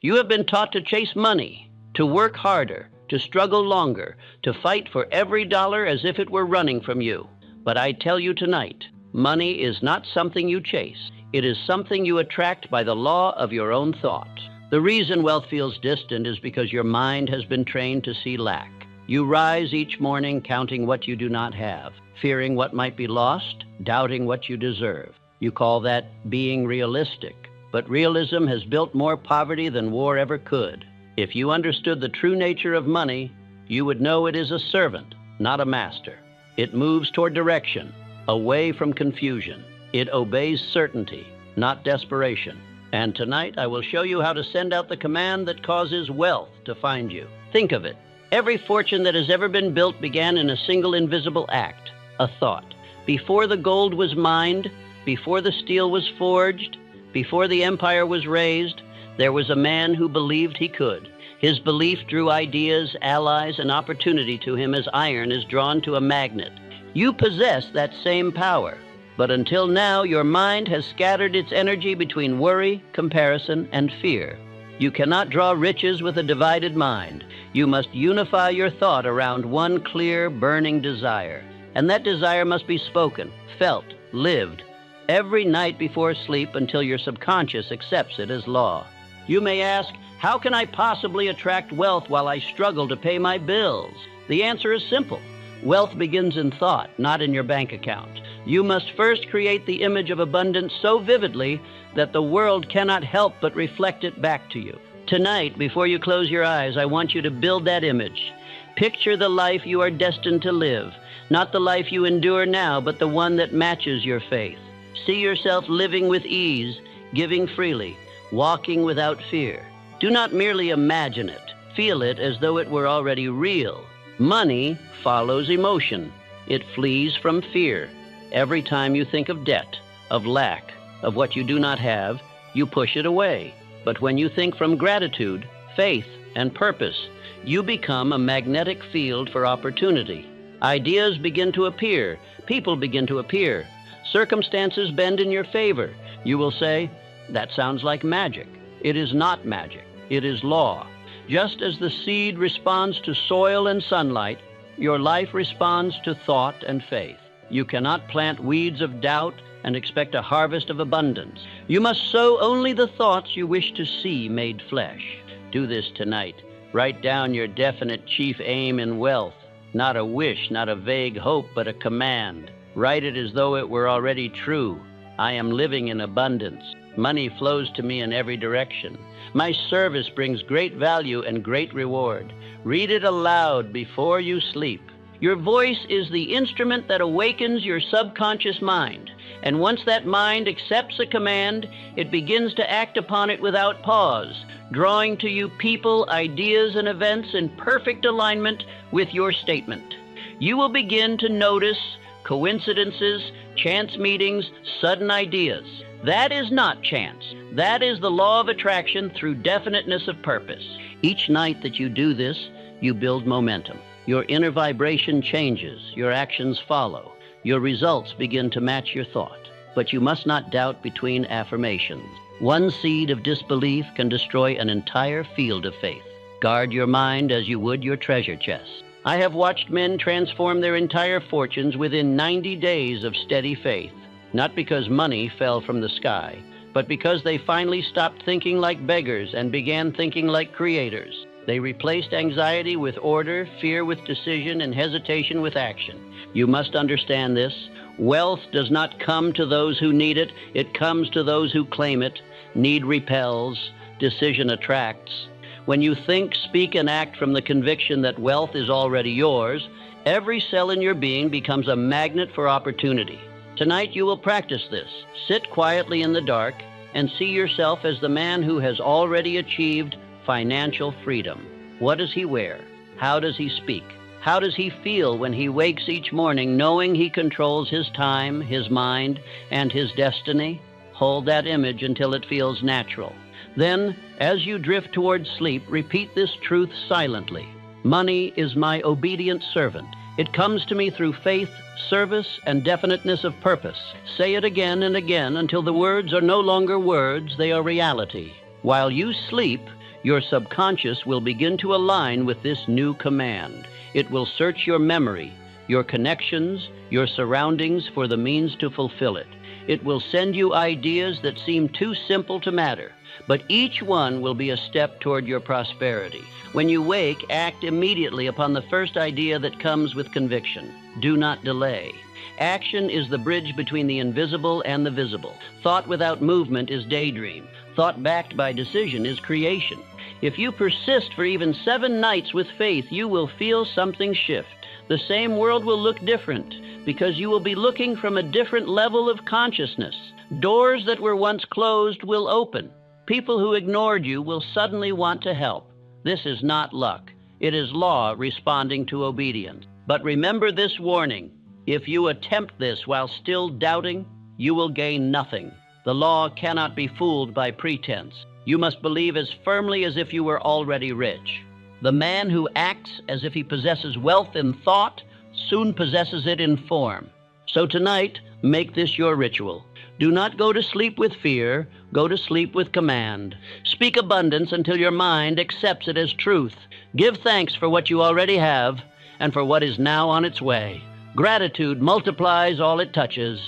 You have been taught to chase money, to work harder, to struggle longer, to fight for every dollar as if it were running from you. But I tell you tonight, money is not something you chase. It is something you attract by the law of your own thought. The reason wealth feels distant is because your mind has been trained to see lack. You rise each morning counting what you do not have, fearing what might be lost, doubting what you deserve. You call that being realistic. But realism has built more poverty than war ever could. If you understood the true nature of money, you would know it is a servant, not a master. It moves toward direction, away from confusion. It obeys certainty, not desperation. And tonight I will show you how to send out the command that causes wealth to find you. Think of it. Every fortune that has ever been built began in a single invisible act, a thought. Before the gold was mined, before the steel was forged, before the empire was raised, there was a man who believed he could. His belief drew ideas, allies, and opportunity to him as iron is drawn to a magnet. You possess that same power, but until now your mind has scattered its energy between worry, comparison, and fear. You cannot draw riches with a divided mind. You must unify your thought around one clear, burning desire. And that desire must be spoken, felt, lived, every night before sleep until your subconscious accepts it as law. You may ask, how can I possibly attract wealth while I struggle to pay my bills? The answer is simple. Wealth begins in thought, not in your bank account. You must first create the image of abundance so vividly that the world cannot help but reflect it back to you. Tonight, before you close your eyes, I want you to build that image. Picture the life you are destined to live, not the life you endure now, but the one that matches your faith. See yourself living with ease, giving freely, walking without fear. Do not merely imagine it. Feel it as though it were already real. Money follows emotion. It flees from fear. Every time you think of debt, of lack, of what you do not have, you push it away. But when you think from gratitude, faith, and purpose, you become a magnetic field for opportunity. Ideas begin to appear. People begin to appear. Circumstances bend in your favor. You will say, that sounds like magic. It is not magic. It is law. Just as the seed responds to soil and sunlight, your life responds to thought and faith. You cannot plant weeds of doubt and expect a harvest of abundance. You must sow only the thoughts you wish to see made flesh. Do this tonight. Write down your definite chief aim in wealth. Not a wish, not a vague hope, but a command. Write it as though it were already true. I am living in abundance. Money flows to me in every direction. My service brings great value and great reward. Read it aloud before you sleep. Your voice is the instrument that awakens your subconscious mind. And once that mind accepts a command, it begins to act upon it without pause, drawing to you people, ideas, and events in perfect alignment with your statement. You will begin to notice coincidences, chance meetings, sudden ideas. That is not chance. That is the law of attraction through definiteness of purpose. Each night that you do this, you build momentum. Your inner vibration changes. Your actions follow. Your results begin to match your thought. But you must not doubt between affirmations. One seed of disbelief can destroy an entire field of faith. Guard your mind as you would your treasure chest. I have watched men transform their entire fortunes within 90 days of steady faith. Not because money fell from the sky, but because they finally stopped thinking like beggars and began thinking like creators. They replaced anxiety with order, fear with decision, and hesitation with action. You must understand this. Wealth does not come to those who need it. It comes to those who claim it. Need repels. Decision attracts. When you think, speak, and act from the conviction that wealth is already yours, every cell in your being becomes a magnet for opportunity. Tonight you will practice this. Sit quietly in the dark and see yourself as the man who has already achieved financial freedom. What does he wear? How does he speak? How does he feel when he wakes each morning knowing he controls his time, his mind, and his destiny? Hold that image until it feels natural. Then, as you drift towards sleep, repeat this truth silently. Money is my obedient servant. It comes to me through faith, service, and definiteness of purpose. Say it again and again until the words are no longer words, they are reality. While you sleep, Your subconscious will begin to align with this new command. It will search your memory, your connections, your surroundings for the means to fulfill it. It will send you ideas that seem too simple to matter, but each one will be a step toward your prosperity. When you wake, act immediately upon the first idea that comes with conviction. Do not delay. Action is the bridge between the invisible and the visible. Thought without movement is daydream. Thought backed by decision is creation. If you persist for even 7 nights with faith, you will feel something shift. The same world will look different because you will be looking from a different level of consciousness. Doors that were once closed will open. People who ignored you will suddenly want to help. This is not luck. It is law responding to obedience. But remember this warning. If you attempt this while still doubting, you will gain nothing. The law cannot be fooled by pretense. You must believe as firmly as if you were already rich. The man who acts as if he possesses wealth in thought soon possesses it in form. So tonight, make this your ritual. Do not go to sleep with fear. Go to sleep with command. Speak abundance until your mind accepts it as truth. Give thanks for what you already have and for what is now on its way. Gratitude multiplies all it touches.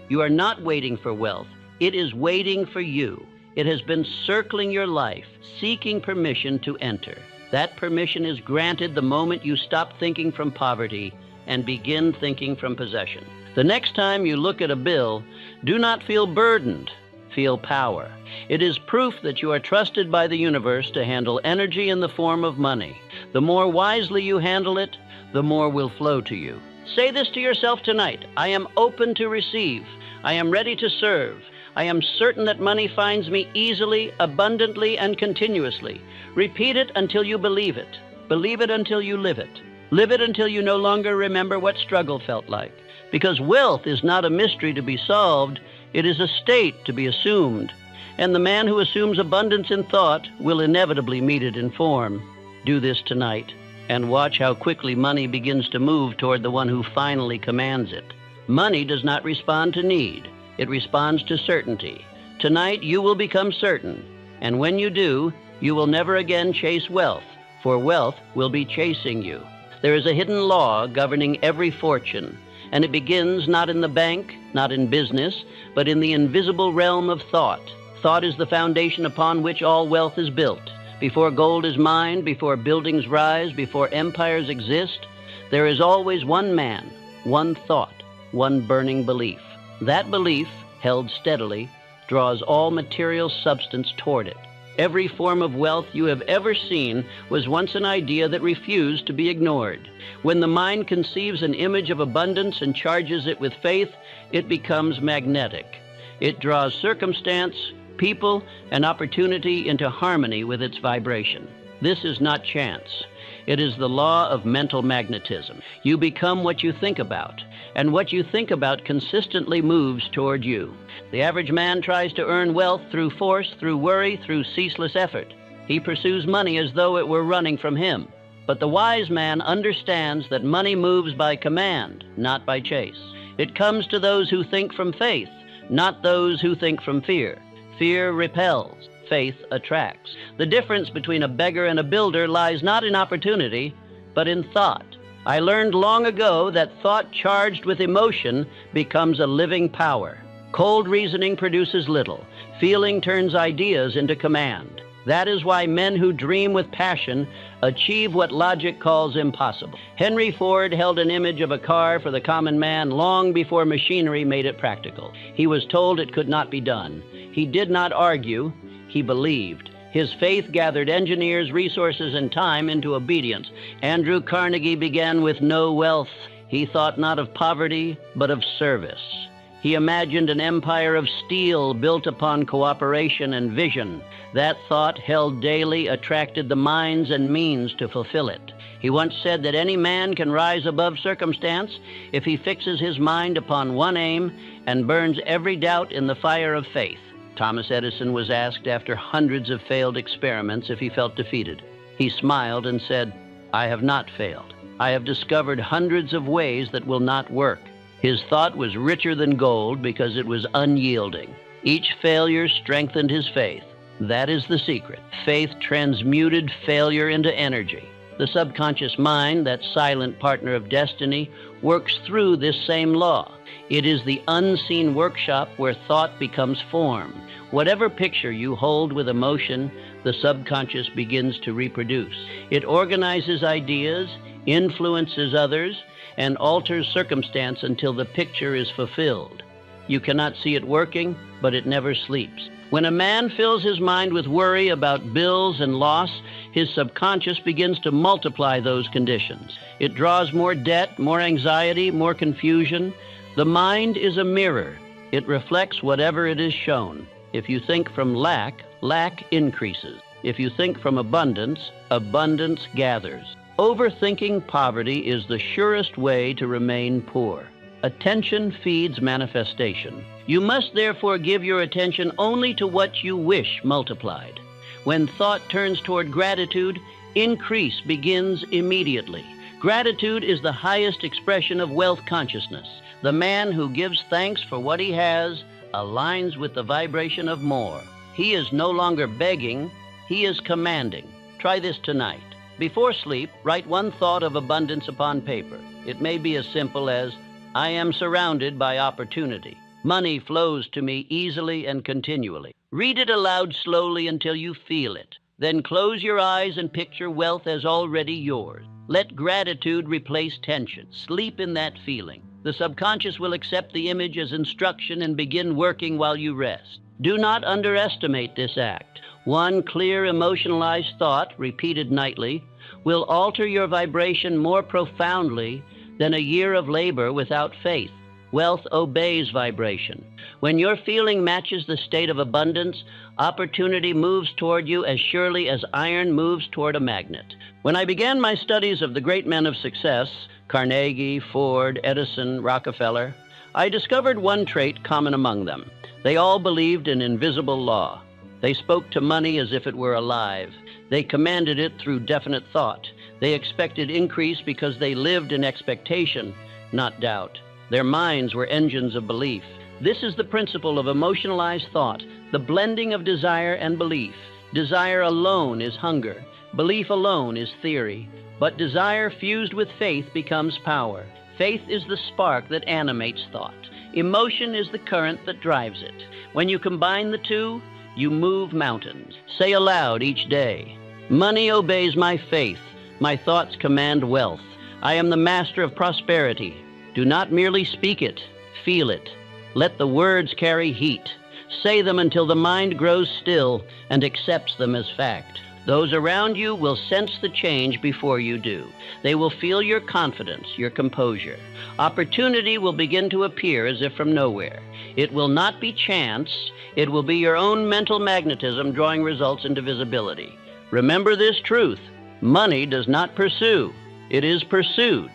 You are not waiting for wealth. It is waiting for you. It has been circling your life, seeking permission to enter. That permission is granted the moment you stop thinking from poverty and begin thinking from possession. The next time you look at a bill, do not feel burdened, feel power. It is proof that you are trusted by the universe to handle energy in the form of money. The more wisely you handle it, the more will flow to you. Say this to yourself tonight. I am open to receive. I am ready to serve. I am certain that money finds me easily, abundantly, and continuously. Repeat it until you believe it. Believe it until you live it. Live it until you no longer remember what struggle felt like. Because wealth is not a mystery to be solved, it is a state to be assumed. And the man who assumes abundance in thought will inevitably meet it in form. Do this tonight, and watch how quickly money begins to move toward the one who finally commands it. Money does not respond to need. It responds to certainty. Tonight you will become certain, and when you do, you will never again chase wealth, for wealth will be chasing you. There is a hidden law governing every fortune, and it begins not in the bank, not in business, but in the invisible realm of thought. Thought is the foundation upon which all wealth is built. Before gold is mined, before buildings rise, before empires exist, there is always one man, one thought, one burning belief. That belief, held steadily, draws all material substance toward it. Every form of wealth you have ever seen was once an idea that refused to be ignored. When the mind conceives an image of abundance and charges it with faith, it becomes magnetic. It draws circumstance, people, and opportunity into harmony with its vibration. This is not chance. It is the law of mental magnetism. You become what you think about, and what you think about consistently moves toward you. The average man tries to earn wealth through force, through worry, through ceaseless effort. He pursues money as though it were running from him. But the wise man understands that money moves by command, not by chase. It comes to those who think from faith, not those who think from fear. Fear repels. Faith attracts. The difference between a beggar and a builder lies not in opportunity, but in thought. I learned long ago that thought charged with emotion becomes a living power. Cold reasoning produces little. Feeling turns ideas into command. That is why men who dream with passion achieve what logic calls impossible. Henry Ford held an image of a car for the common man long before machinery made it practical. He was told it could not be done. He did not argue. He believed. His faith gathered engineers, resources, and time into obedience. Andrew Carnegie began with no wealth. He thought not of poverty, but of service. He imagined an empire of steel built upon cooperation and vision. That thought, held daily, attracted the minds and means to fulfill it. He once said that any man can rise above circumstance if he fixes his mind upon one aim and burns every doubt in the fire of faith. Thomas Edison was asked after hundreds of failed experiments if he felt defeated. He smiled and said, "I have not failed. I have discovered hundreds of ways that will not work." His thought was richer than gold because it was unyielding. Each failure strengthened his faith. That is the secret. Faith transmuted failure into energy. The subconscious mind, that silent partner of destiny, works through this same law. It is the unseen workshop where thought becomes form. Whatever picture you hold with emotion, the subconscious begins to reproduce. It organizes ideas, influences others, and alters circumstance until the picture is fulfilled. You cannot see it working, but it never sleeps. When a man fills his mind with worry about bills and loss, his subconscious begins to multiply those conditions. It draws more debt, more anxiety, more confusion. The mind is a mirror. It reflects whatever it is shown. If you think from lack, lack increases. If you think from abundance, abundance gathers. Overthinking poverty is the surest way to remain poor. Attention feeds manifestation. You must therefore give your attention only to what you wish multiplied. When thought turns toward gratitude, increase begins immediately. Gratitude is the highest expression of wealth consciousness. The man who gives thanks for what he has aligns with the vibration of more. He is no longer begging, he is commanding. Try this tonight. Before sleep, write one thought of abundance upon paper. It may be as simple as, I am surrounded by opportunity. Money flows to me easily and continually. Read it aloud slowly until you feel it. Then close your eyes and picture wealth as already yours. Let gratitude replace tension. Sleep in that feeling. The subconscious will accept the image as instruction and begin working while you rest. Do not underestimate this act. One clear, emotionalized thought, repeated nightly, will alter your vibration more profoundly than a year of labor without faith. Wealth obeys vibration. When your feeling matches the state of abundance, opportunity moves toward you as surely as iron moves toward a magnet. When I began my studies of the great men of success, Carnegie, Ford, Edison, Rockefeller, I discovered one trait common among them. They all believed in invisible law. They spoke to money as if it were alive. They commanded it through definite thought. They expected increase because they lived in expectation, not doubt. Their minds were engines of belief. This is the principle of emotionalized thought, the blending of desire and belief. Desire alone is hunger. Belief alone is theory. But desire fused with faith becomes power. Faith is the spark that animates thought. Emotion is the current that drives it. When you combine the two, you move mountains. Say aloud each day, money obeys my faith. My thoughts command wealth. I am the master of prosperity. Do not merely speak it, feel it. Let the words carry heat. Say them until the mind grows still and accepts them as fact. Those around you will sense the change before you do. They will feel your confidence, your composure. Opportunity will begin to appear as if from nowhere. It will not be chance. It will be your own mental magnetism drawing results into visibility. Remember this truth. Money does not pursue. It is pursued.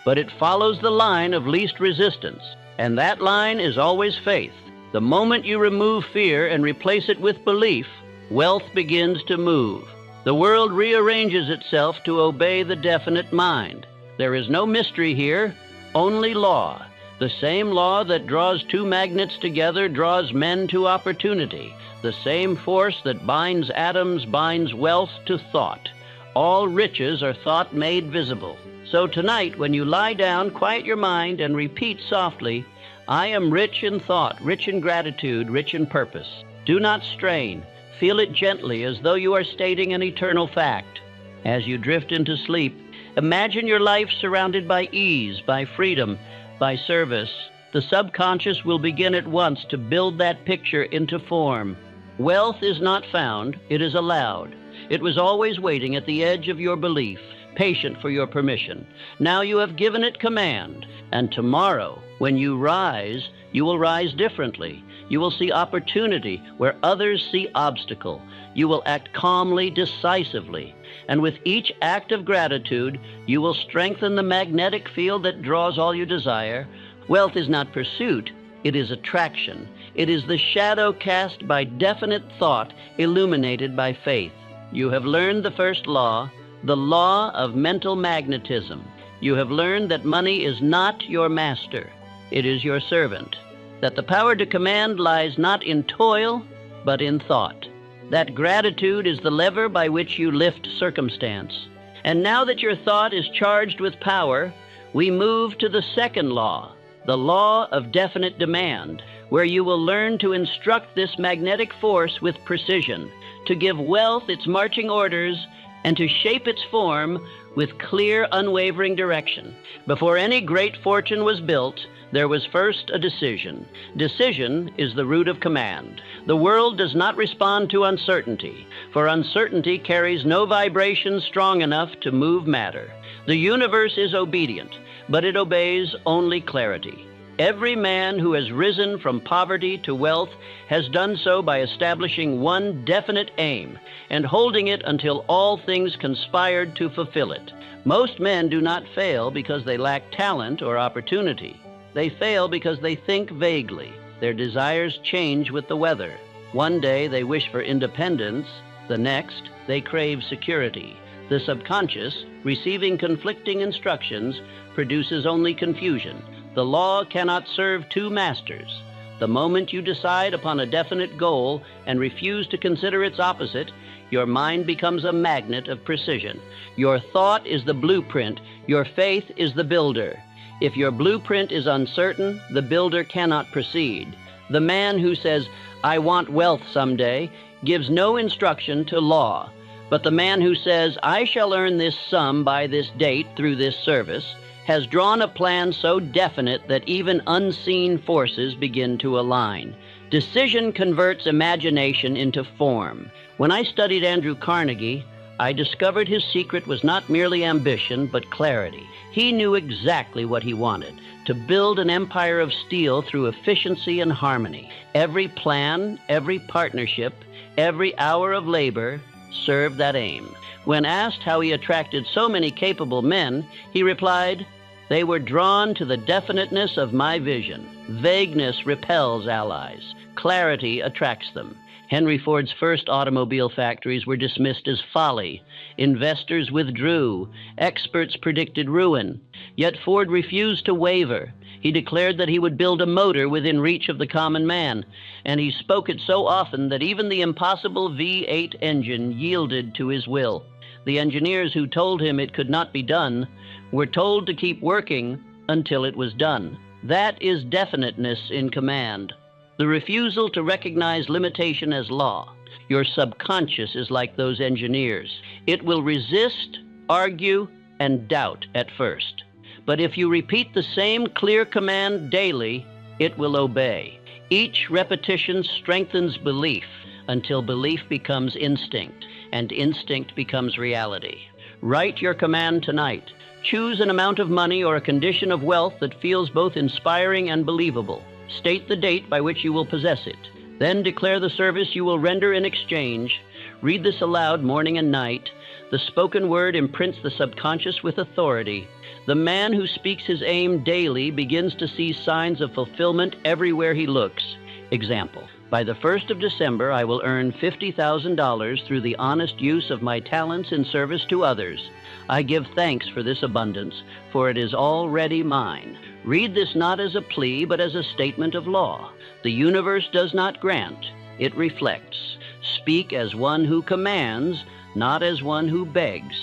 But it follows the line of least resistance. And that line is always faith. The moment you remove fear and replace it with belief, wealth begins to move. The world rearranges itself to obey the definite mind. There is no mystery here, only law. The same law that draws two magnets together draws men to opportunity. The same force that binds atoms binds wealth to thought. All riches are thought made visible. So tonight, when you lie down, quiet your mind and repeat softly, I am rich in thought, rich in gratitude, rich in purpose. Do not strain. Feel it gently as though you are stating an eternal fact. As you drift into sleep, imagine your life surrounded by ease, by freedom, by service. The subconscious will begin at once to build that picture into form. Wealth is not found, it is allowed. It was always waiting at the edge of your belief, patient for your permission. Now you have given it command, and tomorrow, when you rise, you will rise differently. You will see opportunity where others see obstacle. You will act calmly, decisively. And with each act of gratitude, you will strengthen the magnetic field that draws all you desire. Wealth is not pursuit, it is attraction. It is the shadow cast by definite thought, illuminated by faith. You have learned the first law, the law of mental magnetism. You have learned that money is not your master, it is your servant. That the power to command lies not in toil, but in thought. That gratitude is the lever by which you lift circumstance. And now that your thought is charged with power, we move to the second law, the law of definite demand, where you will learn to instruct this magnetic force with precision, to give wealth its marching orders, and to shape its form with clear, unwavering direction. Before any great fortune was built, there was first a decision. Decision is the root of command. The world does not respond to uncertainty, for uncertainty carries no vibration strong enough to move matter. The universe is obedient, but it obeys only clarity. Every man who has risen from poverty to wealth has done so by establishing one definite aim and holding it until all things conspired to fulfill it. Most men do not fail because they lack talent or opportunity. They fail because they think vaguely. Their desires change with the weather. One day they wish for independence, the next they crave security. The subconscious, receiving conflicting instructions, produces only confusion. The law cannot serve two masters. The moment you decide upon a definite goal and refuse to consider its opposite, your mind becomes a magnet of precision. Your thought is the blueprint. Your faith is the builder. If your blueprint is uncertain, the builder cannot proceed. The man who says, "I want wealth someday," gives no instruction to law. But the man who says, "I shall earn this sum by this date through this service," has drawn a plan so definite that even unseen forces begin to align. Decision converts imagination into form. When I studied Andrew Carnegie, I discovered his secret was not merely ambition, but clarity. He knew exactly what he wanted, to build an empire of steel through efficiency and harmony. Every plan, every partnership, every hour of labor served that aim. When asked how he attracted so many capable men, he replied, "They were drawn to the definiteness of my vision. Vagueness repels allies. Clarity attracts them." Henry Ford's first automobile factories were dismissed as folly. Investors withdrew. Experts predicted ruin. Yet Ford refused to waver. He declared that he would build a motor within reach of the common man, and he spoke it so often that even the impossible V8 engine yielded to his will. The engineers who told him it could not be done were told to keep working until it was done. That is definiteness in command. The refusal to recognize limitation as law. Your subconscious is like those engineers. It will resist, argue, and doubt at first. But if you repeat the same clear command daily, it will obey. Each repetition strengthens belief until belief becomes instinct, and instinct becomes reality. Write your command tonight. Choose an amount of money or a condition of wealth that feels both inspiring and believable. State the date by which you will possess it. Then declare the service you will render in exchange. Read this aloud morning and night. The spoken word imprints the subconscious with authority. The man who speaks his aim daily begins to see signs of fulfillment everywhere he looks. Example: by the 1st of December, I will earn $50,000 through the honest use of my talents in service to others. I give thanks for this abundance, for it is already mine. Read this not as a plea, but as a statement of law. The universe does not grant, it reflects. Speak as one who commands, not as one who begs.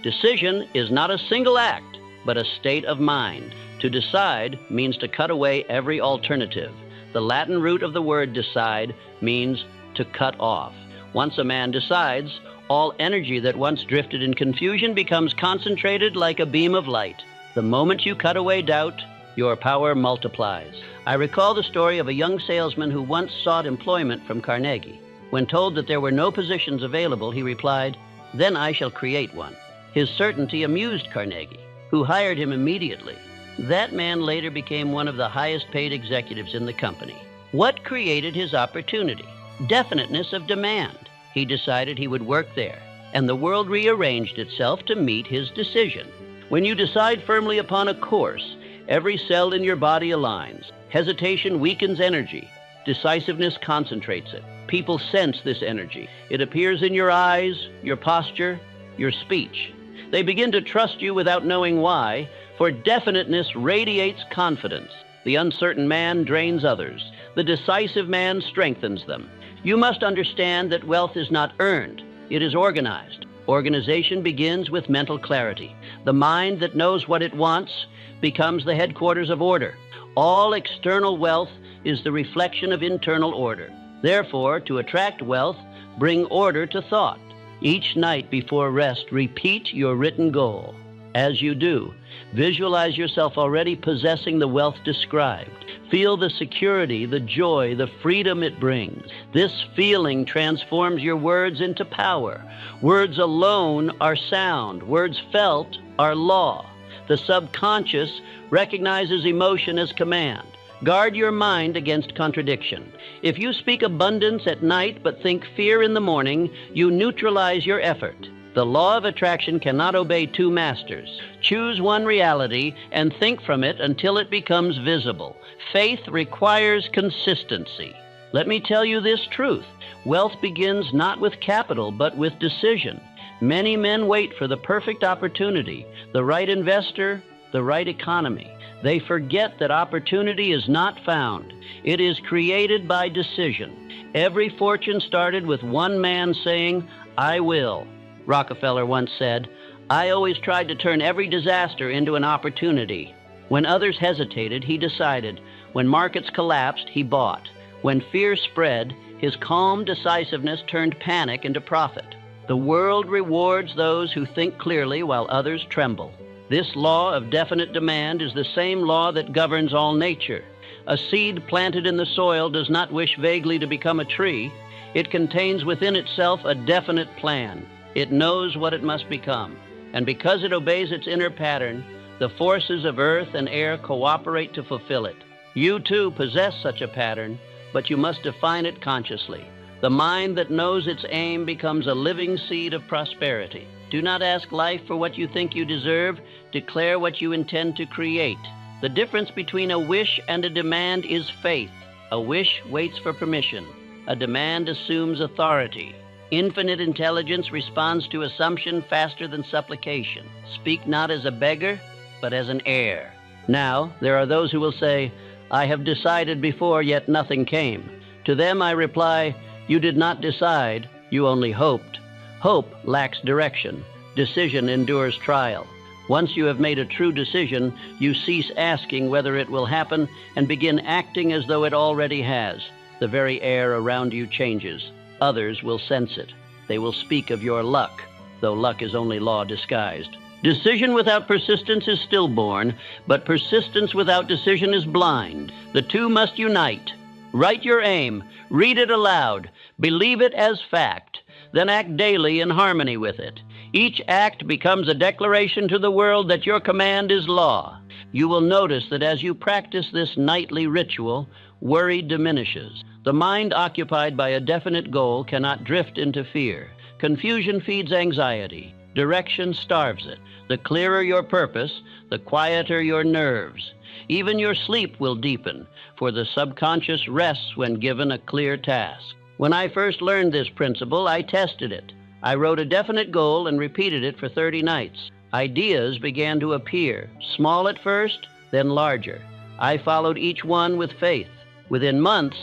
Decision is not a single act, but a state of mind. To decide means to cut away every alternative. The Latin root of the word decide means to cut off. Once a man decides, all energy that once drifted in confusion becomes concentrated like a beam of light. The moment you cut away doubt, your power multiplies. I recall the story of a young salesman who once sought employment from Carnegie. When told that there were no positions available, he replied, "Then I shall create one." His certainty amused Carnegie, who hired him immediately. That man later became one of the highest paid executives in the company. What created his opportunity? Definiteness of demand. He decided he would work there, and the world rearranged itself to meet his decision. When you decide firmly upon a course, every cell in your body aligns. Hesitation weakens energy. Decisiveness concentrates it. People sense this energy. It appears in your eyes, your posture, your speech. They begin to trust you without knowing why, for definiteness radiates confidence. The uncertain man drains others. The decisive man strengthens them. You must understand that wealth is not earned, it is organized. Organization begins with mental clarity. The mind that knows what it wants becomes the headquarters of order. All external wealth is the reflection of internal order. Therefore, to attract wealth, bring order to thought. Each night before rest, repeat your written goal. As you do, visualize yourself already possessing the wealth described. Feel the security, the joy, the freedom it brings. This feeling transforms your words into power. Words alone are sound. Words felt are law. The subconscious recognizes emotion as command. Guard your mind against contradiction. If you speak abundance at night but think fear in the morning, you neutralize your effort. The law of attraction cannot obey two masters. Choose one reality and think from it until it becomes visible. Faith requires consistency. Let me tell you this truth. Wealth begins not with capital, but with decision. Many men wait for the perfect opportunity, the right investor, the right economy. They forget that opportunity is not found. It is created by decision. Every fortune started with one man saying, "I will." Rockefeller once said, "I always tried to turn every disaster into an opportunity." When others hesitated, he decided. When markets collapsed, he bought. When fear spread, his calm decisiveness turned panic into profit. The world rewards those who think clearly while others tremble. This law of definite demand is the same law that governs all nature. A seed planted in the soil does not wish vaguely to become a tree. It contains within itself a definite plan. It knows what it must become. And because it obeys its inner pattern, the forces of earth and air cooperate to fulfill it. You too possess such a pattern, but you must define it consciously. The mind that knows its aim becomes a living seed of prosperity. Do not ask life for what you think you deserve. Declare what you intend to create. The difference between a wish and a demand is faith. A wish waits for permission. A demand assumes authority. Infinite intelligence responds to assumption faster than supplication. Speak not as a beggar, but as an heir. Now, there are those who will say, "I have decided before, yet nothing came." To them I reply, you did not decide, you only hoped. Hope lacks direction. Decision endures trial. Once you have made a true decision, you cease asking whether it will happen and begin acting as though it already has. The very air around you changes. Others will sense it. They will speak of your luck, though luck is only law disguised. Decision without persistence is stillborn, but persistence without decision is blind. The two must unite. Write your aim, read it aloud, believe it as fact, then act daily in harmony with it. Each act becomes a declaration to the world that your command is law. You will notice that as you practice this nightly ritual, worry diminishes. The mind occupied by a definite goal cannot drift into fear. Confusion feeds anxiety. Direction starves it. The clearer your purpose, the quieter your nerves. Even your sleep will deepen, for the subconscious rests when given a clear task. When I first learned this principle, I tested it. I wrote a definite goal and repeated it for 30 nights. Ideas began to appear, small at first, then larger. I followed each one with faith. Within months,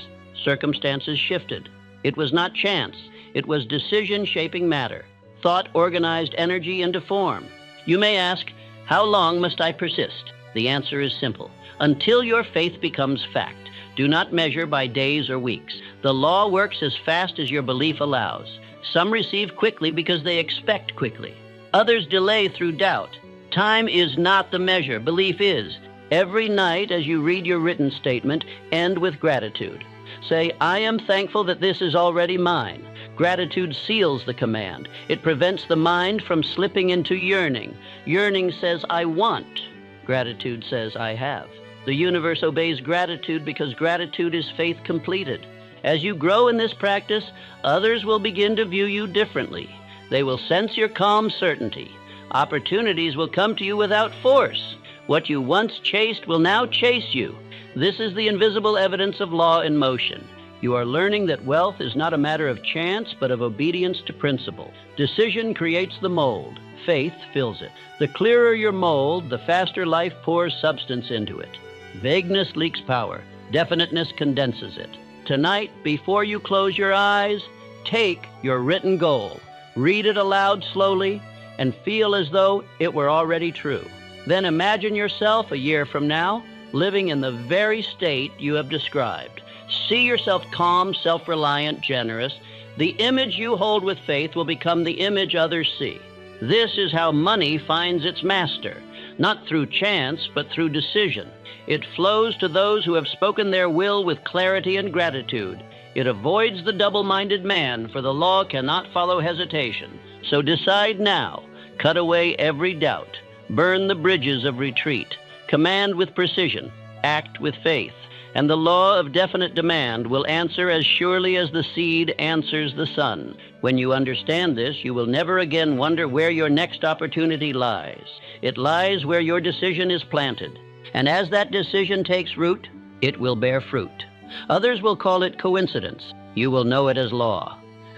circumstances shifted. It was not chance. It was decision shaping matter. Thought organized energy into form. You may ask, how long must I persist? The answer is simple. Until your faith becomes fact. Do not measure by days or weeks. The law works as fast as your belief allows. Some receive quickly because they expect quickly. Others delay through doubt. Time is not the measure, belief is. Every night as you read your written statement, end with gratitude. Say, I am thankful that this is already mine. Gratitude seals the command. It prevents the mind from slipping into yearning. Yearning says, I want. Gratitude says, I have. The universe obeys gratitude because gratitude is faith completed. As you grow in this practice, others will begin to view you differently. They will sense your calm certainty. Opportunities will come to you without force. What you once chased will now chase you. This is the invisible evidence of law in motion. You are learning that wealth is not a matter of chance, but of obedience to principle. Decision creates the mold. Faith fills it. The clearer your mold, the faster life pours substance into it. Vagueness leaks power. Definiteness condenses it. tonight, before you close your eyes, take your written goal, read it aloud slowly, and feel as though it were already true. Then imagine yourself a year from now living in the very state you have described. See yourself calm, self-reliant, generous. The image you hold with faith will become the image others see. This is how money finds its master, not through chance, but through decision. It flows to those who have spoken their will with clarity and gratitude. It avoids the double-minded man, for the law cannot follow hesitation. So decide now. Cut away every doubt. Burn the bridges of retreat. Command with precision. Act with faith. And the law of definite demand will answer as surely as the seed answers the sun. When you understand this, you will never again wonder where your next opportunity lies. It lies where your decision is planted. And as that decision takes root, it will bear fruit. Others will call it coincidence. You will know it as law.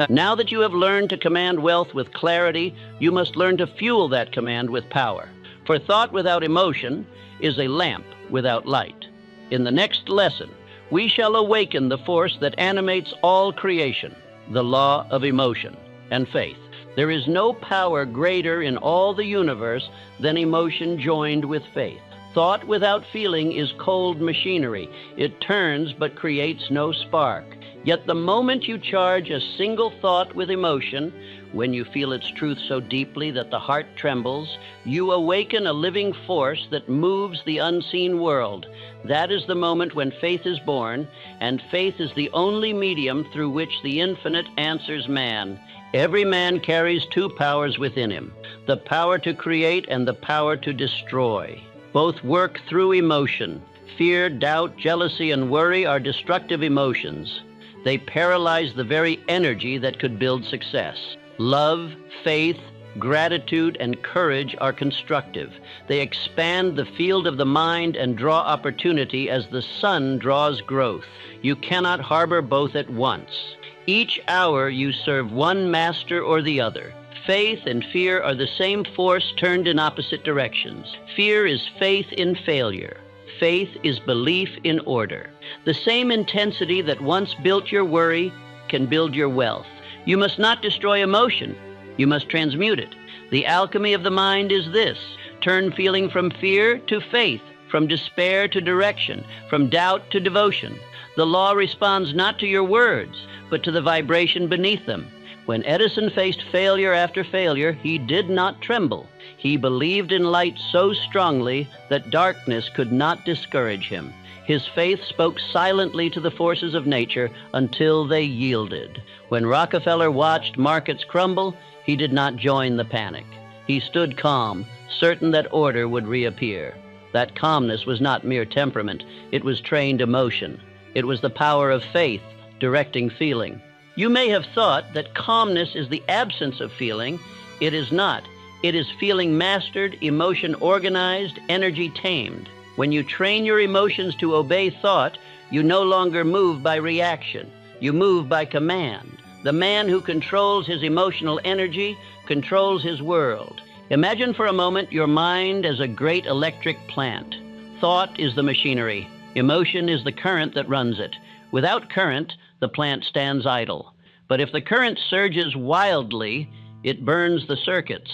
Now that you have learned to command wealth with clarity, you must learn to fuel that command with power. For thought without emotion is a lamp without light. In the next lesson, we shall awaken the force that animates all creation, the law of emotion and faith. There is no power greater in all the universe than emotion joined with faith. Thought without feeling is cold machinery. It turns but creates no spark. Yet the moment you charge a single thought with emotion, when you feel its truth so deeply that the heart trembles, you awaken a living force that moves the unseen world. That is the moment when faith is born, and faith is the only medium through which the infinite answers man. Every man carries two powers within him, the power to create and the power to destroy. Both work through emotion. Fear, doubt, jealousy, and worry are destructive emotions. They paralyze the very energy that could build success. Love, faith, gratitude, and courage are constructive. They expand the field of the mind and draw opportunity as the sun draws growth. You cannot harbor both at once. Each hour you serve one master or the other. Faith and fear are the same force turned in opposite directions. Fear is faith in failure. Faith is belief in order. The same intensity that once built your worry can build your wealth. You must not destroy emotion. You must transmute it. The alchemy of the mind is this: turn feeling from fear to faith, from despair to direction, from doubt to devotion. The law responds not to your words, but to the vibration beneath them. When Edison faced failure after failure, he did not tremble. He believed in light so strongly that darkness could not discourage him. His faith spoke silently to the forces of nature until they yielded. When Rockefeller watched markets crumble, he did not join the panic. He stood calm, certain that order would reappear. That calmness was not mere temperament. It was trained emotion. It was the power of faith directing feeling. You may have thought that calmness is the absence of feeling. It is not. It is feeling mastered, emotion organized, energy tamed. When you train your emotions to obey thought, you no longer move by reaction. You move by command. The man who controls his emotional energy controls his world. Imagine for a moment your mind as a great electric plant. Thought is the machinery. Emotion is the current that runs it. Without current, the plant stands idle. But if the current surges wildly, it burns the circuits.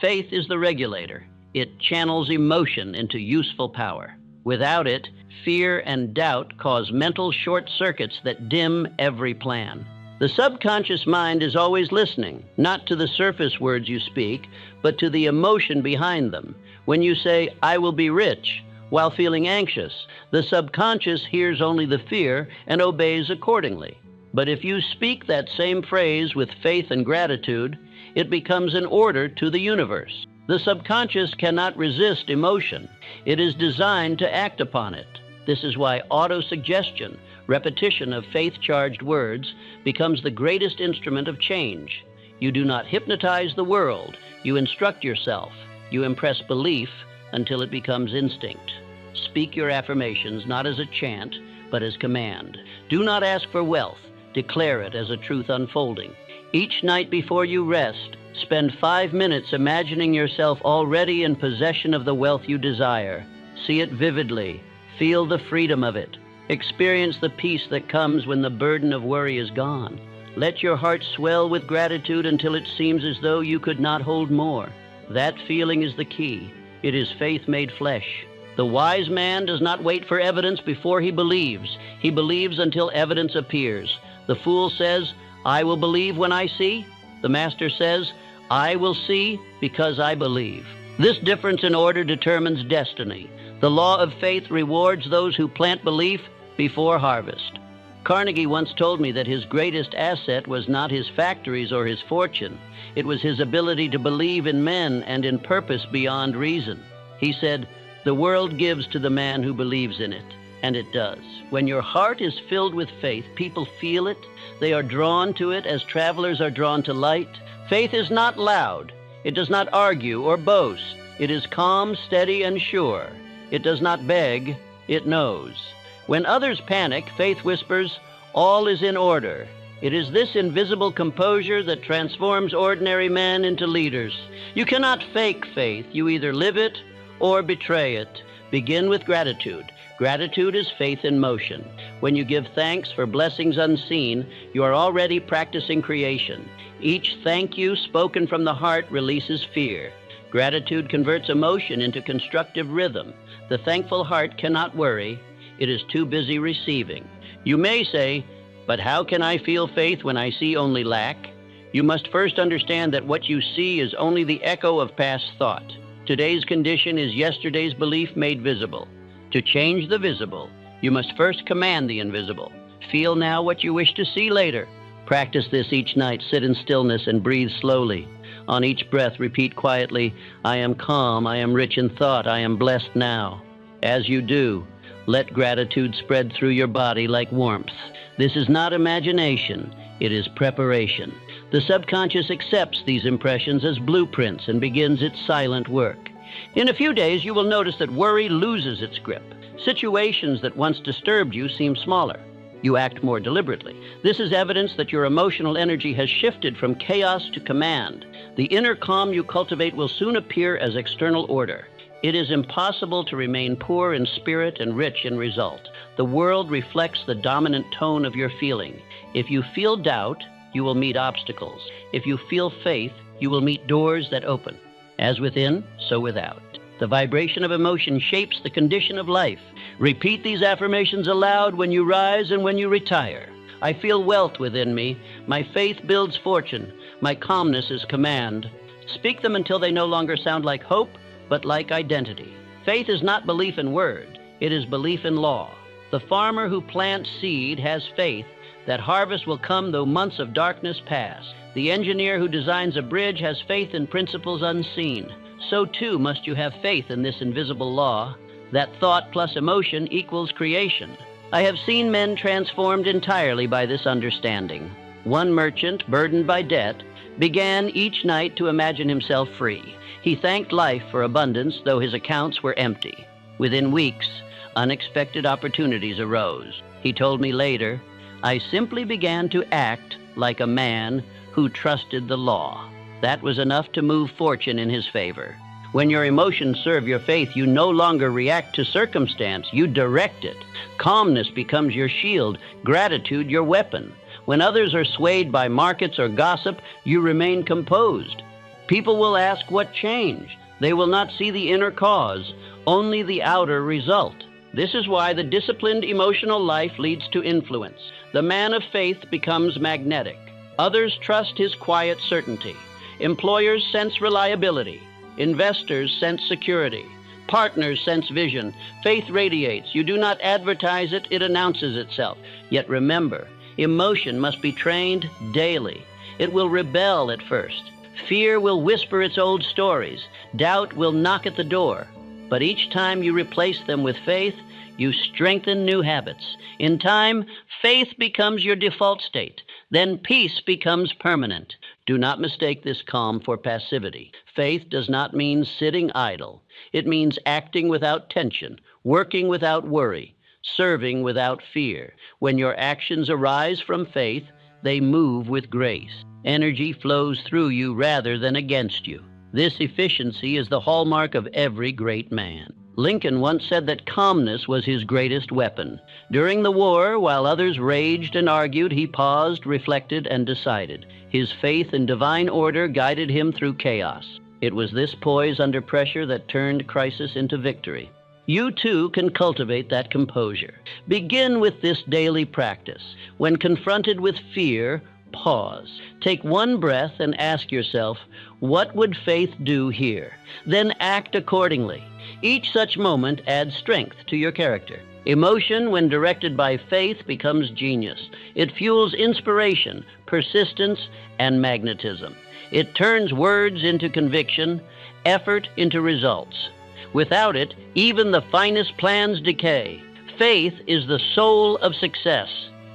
Faith is the regulator. It channels emotion into useful power. Without it, fear and doubt cause mental short circuits that dim every plan. The subconscious mind is always listening, not to the surface words you speak, but to the emotion behind them. When you say, "I will be rich," while feeling anxious, the subconscious hears only the fear and obeys accordingly. But if you speak that same phrase with faith and gratitude, it becomes an order to the universe. The subconscious cannot resist emotion. It is designed to act upon it. This is why autosuggestion, repetition of faith-charged words, becomes the greatest instrument of change. You do not hypnotize the world. You instruct yourself. You impress belief until it becomes instinct. Speak your affirmations not as a chant, but as command. Do not ask for wealth. Declare it as a truth unfolding. Each night before you rest, spend 5 minutes imagining yourself already in possession of the wealth you desire. See it vividly. Feel the freedom of it. Experience the peace that comes when the burden of worry is gone. Let your heart swell with gratitude until it seems as though you could not hold more. That feeling is the key. It is faith made flesh. The wise man does not wait for evidence before he believes. He believes until evidence appears. The fool says, "I will believe when I see." The master says, "I will see because I believe." This difference in order determines destiny. The law of faith rewards those who plant belief before harvest. Carnegie once told me that his greatest asset was not his factories or his fortune. It was his ability to believe in men and in purpose beyond reason. He said, "The world gives to the man who believes in it," and it does. When your heart is filled with faith, people feel it. They are drawn to it as travelers are drawn to light. Faith is not loud. It does not argue or boast. It is calm, steady, and sure. It does not beg. It knows. When others panic, faith whispers, "All is in order." It is this invisible composure that transforms ordinary men into leaders. You cannot fake faith. You either live it or betray it. Begin with gratitude. Gratitude is faith in motion. When you give thanks for blessings unseen, you are already practicing creation. Each thank you spoken from the heart releases fear. Gratitude converts emotion into constructive rhythm. The thankful heart cannot worry. It is too busy receiving. You may say, "But how can I feel faith when I see only lack?" You must first understand that what you see is only the echo of past thought. Today's condition is yesterday's belief made visible. To change the visible, you must first command the invisible. Feel now what you wish to see later. Practice this each night. Sit in stillness and breathe slowly. On each breath, repeat quietly, "I am calm, I am rich in thought, I am blessed now." As you do, let gratitude spread through your body like warmth. This is not imagination, it is preparation. The subconscious accepts these impressions as blueprints and begins its silent work. In a few days, you will notice that worry loses its grip. Situations that once disturbed you seem smaller. You act more deliberately. This is evidence that your emotional energy has shifted from chaos to command. The inner calm you cultivate will soon appear as external order. It is impossible to remain poor in spirit and rich in result. The world reflects the dominant tone of your feeling. If you feel doubt, you will meet obstacles. If you feel faith, you will meet doors that open. As within, so without. The vibration of emotion shapes the condition of life. Repeat these affirmations aloud when you rise and when you retire. I feel wealth within me. My faith builds fortune. My calmness is command. Speak them until they no longer sound like hope, but like identity. Faith is not belief in word. It is belief in law. The farmer who plants seed has faith that harvest will come though months of darkness pass. The engineer who designs a bridge has faith in principles unseen. So too must you have faith in this invisible law, that thought plus emotion equals creation. I have seen men transformed entirely by this understanding. One merchant, burdened by debt, began each night to imagine himself free. He thanked life for abundance, though his accounts were empty. Within weeks, unexpected opportunities arose. He told me later, "I simply began to act like a man who trusted the law." That was enough to move fortune in his favor. When your emotions serve your faith, you no longer react to circumstance, you direct it. Calmness becomes your shield, gratitude your weapon. When others are swayed by markets or gossip, you remain composed. People will ask what changed. They will not see the inner cause, only the outer result. This is why the disciplined emotional life leads to influence. The man of faith becomes magnetic. Others trust his quiet certainty. Employers sense reliability. Investors sense security. Partners sense vision. Faith radiates. You do not advertise it, it announces itself. Yet remember, emotion must be trained daily. It will rebel at first. Fear will whisper its old stories. Doubt will knock at the door. But each time you replace them with faith, you strengthen new habits. In time, faith becomes your default state. Then peace becomes permanent. Do not mistake this calm for passivity. Faith does not mean sitting idle. It means acting without tension, working without worry, serving without fear. When your actions arise from faith, they move with grace. Energy flows through you rather than against you. This efficiency is the hallmark of every great man. Lincoln once said that calmness was his greatest weapon. During the war, while others raged and argued, he paused, reflected, and decided. His faith in divine order guided him through chaos. It was this poise under pressure that turned crisis into victory. You too can cultivate that composure. Begin with this daily practice. When confronted with fear, pause. Take one breath and ask yourself, what would faith do here? Then act accordingly. Each such moment adds strength to your character. Emotion, when directed by faith, becomes genius. It fuels inspiration, persistence, and magnetism. It turns words into conviction, effort into results. Without it, even the finest plans decay. Faith is the soul of success.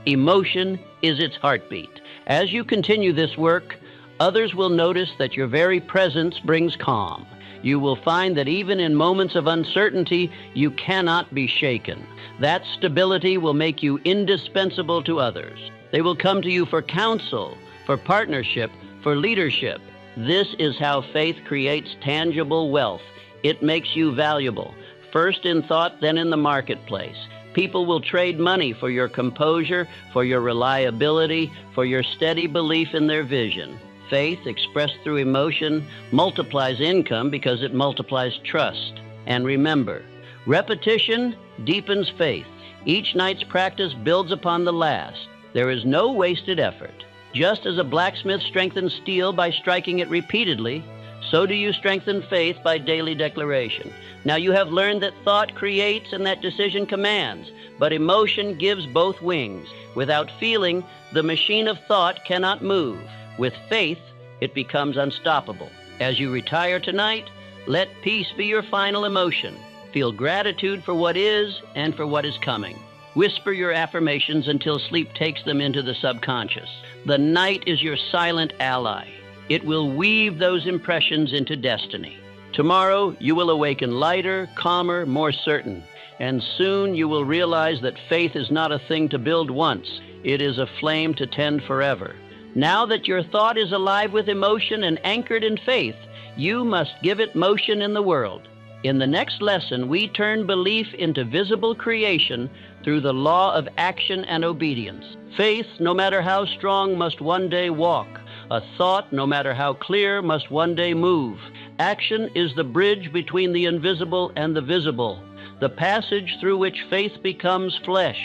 Emotion is its heartbeat. As you continue this work, others will notice that your very presence brings calm. You will find that even in moments of uncertainty, you cannot be shaken. That stability will make you indispensable to others. They will come to you for counsel, for partnership, for leadership. This is how faith creates tangible wealth. It makes you valuable, first in thought, then in the marketplace. People will trade money for your composure, for your reliability, for your steady belief in their vision. Faith, expressed through emotion, multiplies income because it multiplies trust. And remember, repetition deepens faith. Each night's practice builds upon the last. There is no wasted effort. Just as a blacksmith strengthens steel by striking it repeatedly, so do you strengthen faith by daily declaration. Now you have learned that thought creates and that decision commands, but emotion gives both wings. Without feeling, the machine of thought cannot move. With faith, it becomes unstoppable. As you retire tonight, let peace be your final emotion. Feel gratitude for what is and for what is coming. Whisper your affirmations until sleep takes them into the subconscious. The night is your silent ally. It will weave those impressions into destiny. Tomorrow, you will awaken lighter, calmer, more certain. And soon you will realize that faith is not a thing to build once. It is a flame to tend forever. Now that your thought is alive with emotion and anchored in faith, you must give it motion in the world. In the next lesson, we turn belief into visible creation through the law of action and obedience. Faith, no matter how strong, must one day walk. A thought, no matter how clear, must one day move. Action is the bridge between the invisible and the visible, the passage through which faith becomes flesh.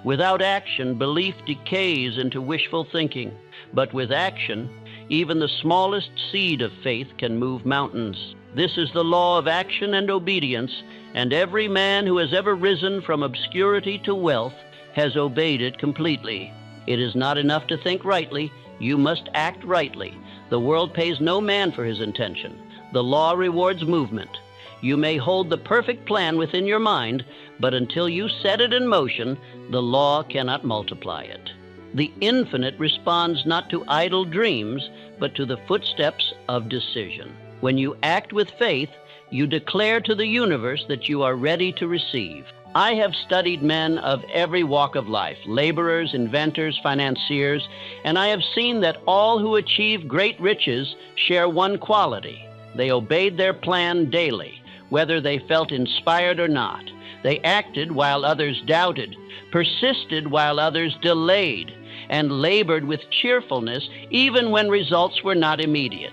Without action, belief decays into wishful thinking. But with action, even the smallest seed of faith can move mountains. This is the law of action and obedience, and every man who has ever risen from obscurity to wealth has obeyed it completely. It is not enough to think rightly. You must act rightly. The world pays no man for his intention. The law rewards movement. You may hold the perfect plan within your mind, but until you set it in motion, the law cannot multiply it. The infinite responds not to idle dreams, but to the footsteps of decision. When you act with faith, you declare to the universe that you are ready to receive. I have studied men of every walk of life, laborers, inventors, financiers, and I have seen that all who achieve great riches share one quality. They obeyed their plan daily, whether they felt inspired or not. They acted while others doubted, persisted while others delayed, and labored with cheerfulness even when results were not immediate.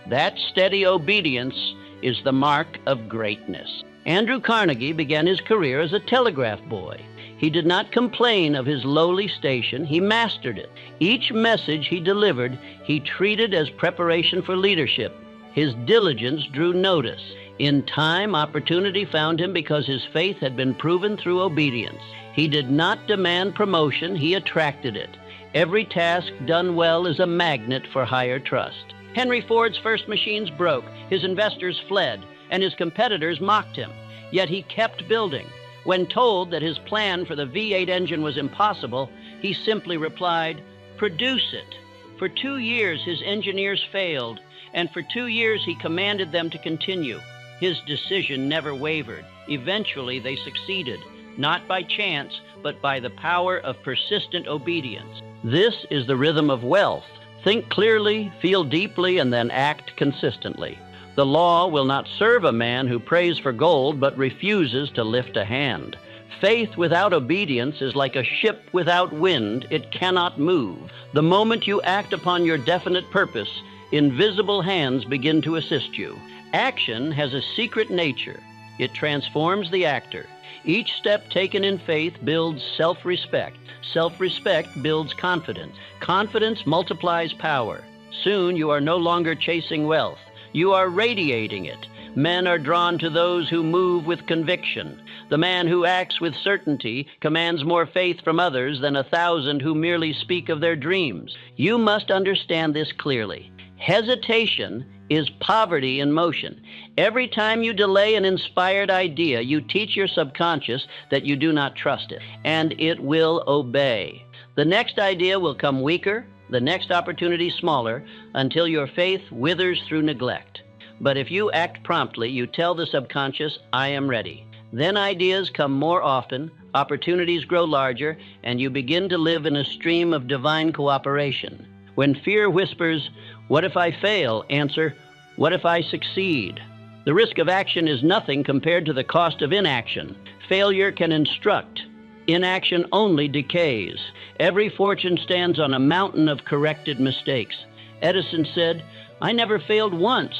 That steady obedience is the mark of greatness. Andrew Carnegie began his career as a telegraph boy. He did not complain of his lowly station. He mastered it. Each message he delivered, he treated as preparation for leadership. His diligence drew notice. In time, opportunity found him because his faith had been proven through obedience. He did not demand promotion. He attracted it. Every task done well is a magnet for higher trust. Henry Ford's first machines broke. His investors fled, and his competitors mocked him. Yet he kept building. When told that his plan for the V8 engine was impossible, he simply replied, "Produce it." For 2 years, his engineers failed, and for 2 years he commanded them to continue. His decision never wavered. Eventually, they succeeded, not by chance, but by the power of persistent obedience. This is the rhythm of wealth. Think clearly, feel deeply, and then act consistently. The law will not serve a man who prays for gold but refuses to lift a hand. Faith without obedience is like a ship without wind. It cannot move. The moment you act upon your definite purpose, invisible hands begin to assist you. Action has a secret nature. It transforms the actor. Each step taken in faith builds self-respect. Self-respect builds confidence. Confidence multiplies power. Soon you are no longer chasing wealth. You are radiating it. Men are drawn to those who move with conviction. The man who acts with certainty commands more faith from others than 1,000 who merely speak of their dreams. You must understand this clearly. Hesitation is poverty in motion. Every time you delay an inspired idea, you teach your subconscious that you do not trust it, and it will obey. The next idea will come weaker, the next opportunity smaller, until your faith withers through neglect. But if you act promptly, you tell the subconscious, I am ready. Then ideas come more often, opportunities grow larger, and you begin to live in a stream of divine cooperation. When fear whispers, what if I fail? Answer, what if I succeed? The risk of action is nothing compared to the cost of inaction. Failure can instruct. Inaction only decays. Every fortune stands on a mountain of corrected mistakes. Edison said, I never failed once.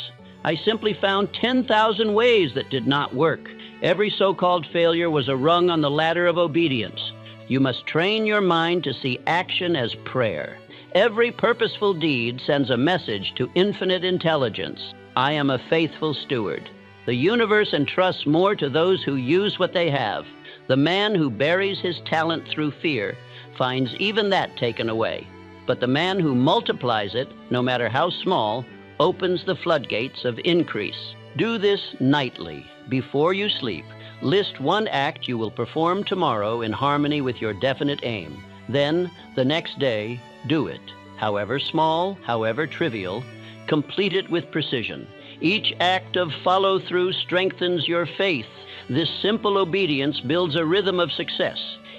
I simply found 10,000 ways that did not work. Every so-called failure was a rung on the ladder of obedience. You must train your mind to see action as prayer. Every purposeful deed sends a message to infinite intelligence. I am a faithful steward. The universe entrusts more to those who use what they have. The man who buries his talent through fear finds even that taken away. But the man who multiplies it, no matter how small, opens the floodgates of increase. Do this nightly. Before you sleep, list one act you will perform tomorrow in harmony with your definite aim. Then, the next day, do it. However small, however trivial, complete it with precision. Each act of follow-through strengthens your faith. This simple obedience builds a rhythm of success.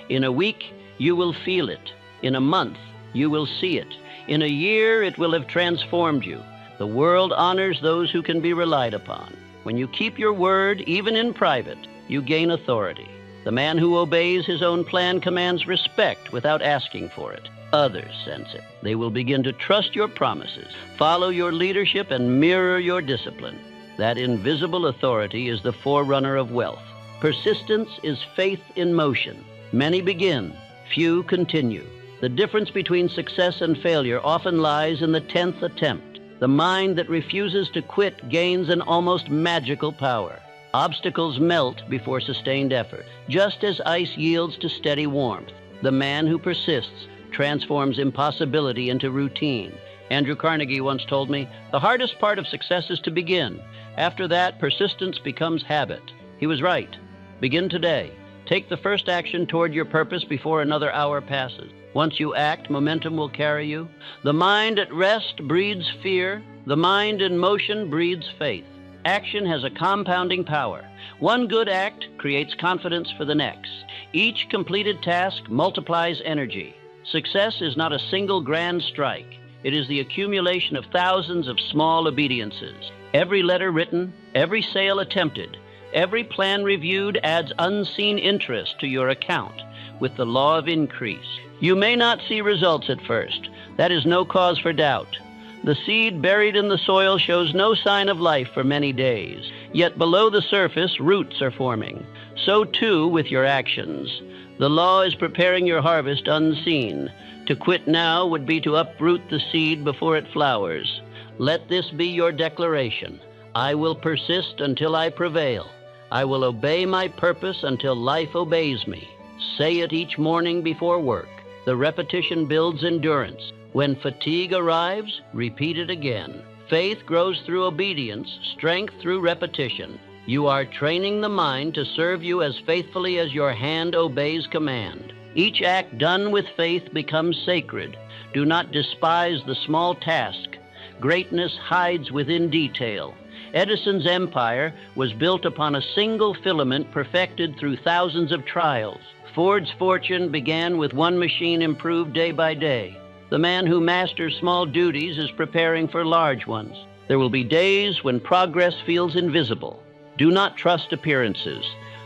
In a week, you will feel it. In a month, you will see it. In a year, it will have transformed you. The world honors those who can be relied upon. When you keep your word, even in private, you gain authority. The man who obeys his own plan commands respect without asking for it. Others sense it. They will begin to trust your promises, follow your leadership, and mirror your discipline. That invisible authority is the forerunner of wealth. Persistence is faith in motion. Many begin, few continue. The difference between success and failure often lies in the 10th attempt. The mind that refuses to quit gains an almost magical power. Obstacles melt before sustained effort, just as ice yields to steady warmth. The man who persists transforms impossibility into routine. Andrew Carnegie once told me, the hardest part of success is to begin. After that, persistence becomes habit. He was right. Begin today. Take the first action toward your purpose before another hour passes. Once you act, momentum will carry you. The mind at rest breeds fear. The mind in motion breeds faith. Action has a compounding power. One good act creates confidence for the next. Each completed task multiplies energy. Success is not a single grand strike. It is the accumulation of thousands of small obediences. Every letter written, every sale attempted, every plan reviewed adds unseen interest to your account with the law of increase. You may not see results at first. That is no cause for doubt. The seed buried in the soil shows no sign of life for many days. Yet below the surface, roots are forming. So too with your actions. The law is preparing your harvest unseen. To quit now would be to uproot the seed before it flowers. Let this be your declaration. I will persist until I prevail. I will obey my purpose until life obeys me. Say it each morning before work. The repetition builds endurance. When fatigue arrives, repeat it again. Faith grows through obedience, strength through repetition. You are training the mind to serve you as faithfully as your hand obeys command. Each act done with faith becomes sacred. Do not despise the small task. Greatness hides within detail. Edison's empire was built upon a single filament perfected through thousands of trials. Ford's fortune began with one machine improved day by day. The man who masters small duties is preparing for large ones. There will be days when progress feels invisible. Do not trust appearances.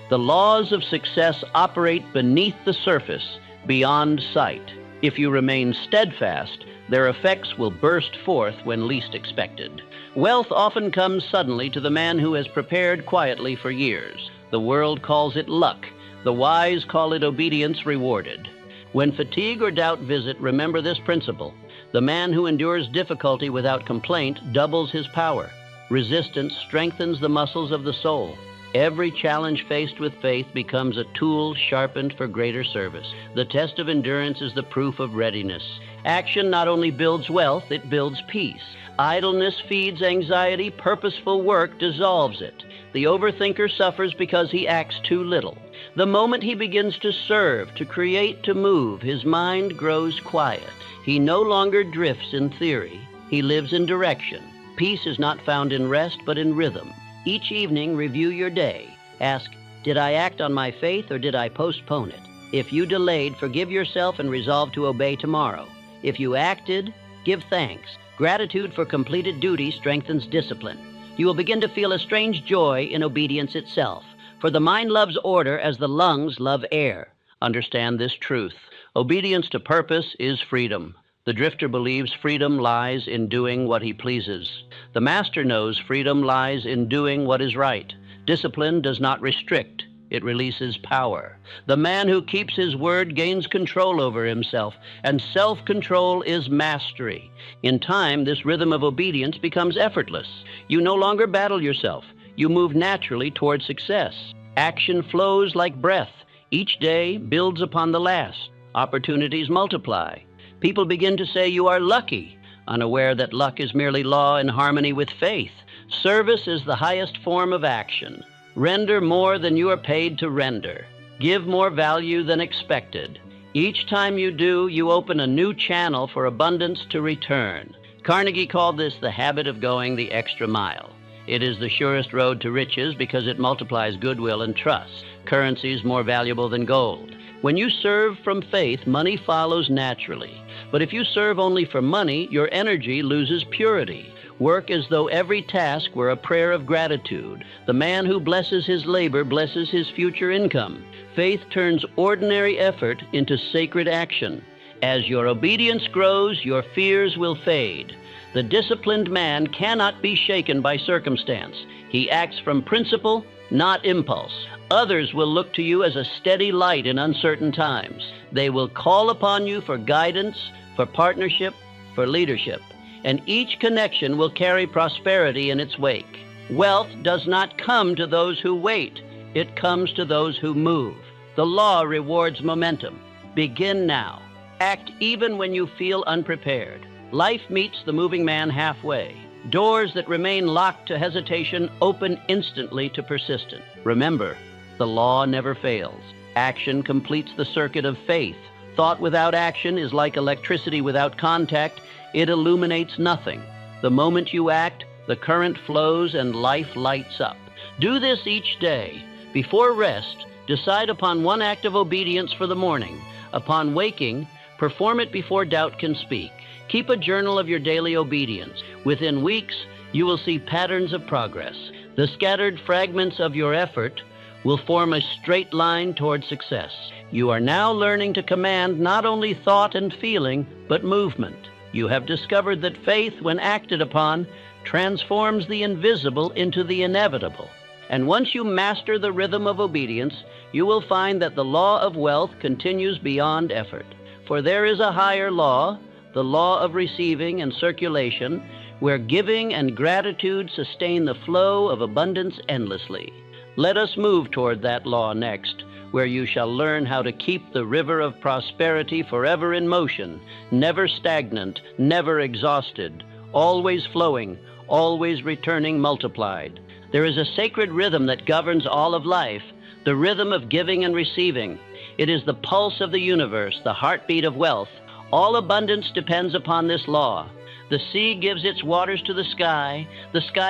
The laws of success operate beneath the surface, beyond sight. If you remain steadfast, their effects will burst forth when least expected. Wealth often comes suddenly to the man who has prepared quietly for years. The world calls it luck. The wise call it obedience rewarded. When fatigue or doubt visit, remember this principle. The man who endures difficulty without complaint doubles his power. Resistance strengthens the muscles of the soul. Every challenge faced with faith becomes a tool sharpened for greater service. The test of endurance is the proof of readiness. Action not only builds wealth, it builds peace. Idleness feeds anxiety. Purposeful work dissolves it. The overthinker suffers because he acts too little. The moment he begins to serve, to create, to move, his mind grows quiet. He no longer drifts in theory. He lives in direction. Peace is not found in rest, but in rhythm. Each evening, review your day. Ask, did I act on my faith or did I postpone it? If you delayed, forgive yourself and resolve to obey tomorrow. If you acted, give thanks. Gratitude for completed duty strengthens discipline. You will begin to feel a strange joy in obedience itself. For the mind loves order as the lungs love air. Understand this truth. Obedience to purpose is freedom. The drifter believes freedom lies in doing what he pleases. The master knows freedom lies in doing what is right. Discipline does not restrict. It releases power. The man who keeps his word gains control over himself, and self-control is mastery. In time, this rhythm of obedience becomes effortless. You no longer battle yourself. You move naturally toward success. Action flows like breath. Each day builds upon the last. Opportunities multiply. People begin to say you are lucky, unaware that luck is merely law in harmony with faith. Service is the highest form of action. Render more than you are paid to render. Give more value than expected. Each time you do, you open a new channel for abundance to return. Carnegie called this the habit of going the extra mile. It is the surest road to riches because it multiplies goodwill and trust. Currency is more valuable than gold. When you serve from faith, money follows naturally. But if you serve only for money, your energy loses purity. Work as though every task were a prayer of gratitude. The man who blesses his labor blesses his future income. Faith turns ordinary effort into sacred action. As your obedience grows, your fears will fade. The disciplined man cannot be shaken by circumstance. He acts from principle, not impulse. Others will look to you as a steady light in uncertain times. They will call upon you for guidance, for partnership, for leadership. And each connection will carry prosperity in its wake. Wealth does not come to those who wait. It comes to those who move. The law rewards momentum. Begin now. Act even when you feel unprepared. Life meets the moving man halfway. Doors that remain locked to hesitation open instantly to persistence. Remember, the law never fails. Action completes the circuit of faith. Thought without action is like electricity without contact. It illuminates nothing. The moment you act, the current flows and life lights up. Do this each day. Before rest, decide upon one act of obedience for the morning. Upon waking, perform it before doubt can speak. Keep a journal of your daily obedience. Within weeks, you will see patterns of progress. The scattered fragments of your effort will form a straight line toward success. You are now learning to command not only thought and feeling, but movement. You have discovered that faith, when acted upon, transforms the invisible into the inevitable. And once you master the rhythm of obedience, you will find that the law of wealth continues beyond effort. For there is a higher law, the law of receiving and circulation, where giving and gratitude sustain the flow of abundance endlessly. Let us move toward that law next, where you shall learn how to keep the river of prosperity forever in motion, never stagnant, never exhausted, always flowing, always returning multiplied. There is a sacred rhythm that governs all of life, the rhythm of giving and receiving. It is the pulse of the universe, the heartbeat of wealth. All abundance depends upon this law. The sea gives its waters to the sky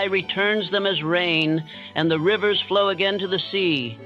returns them as rain, and the rivers flow again to the sea.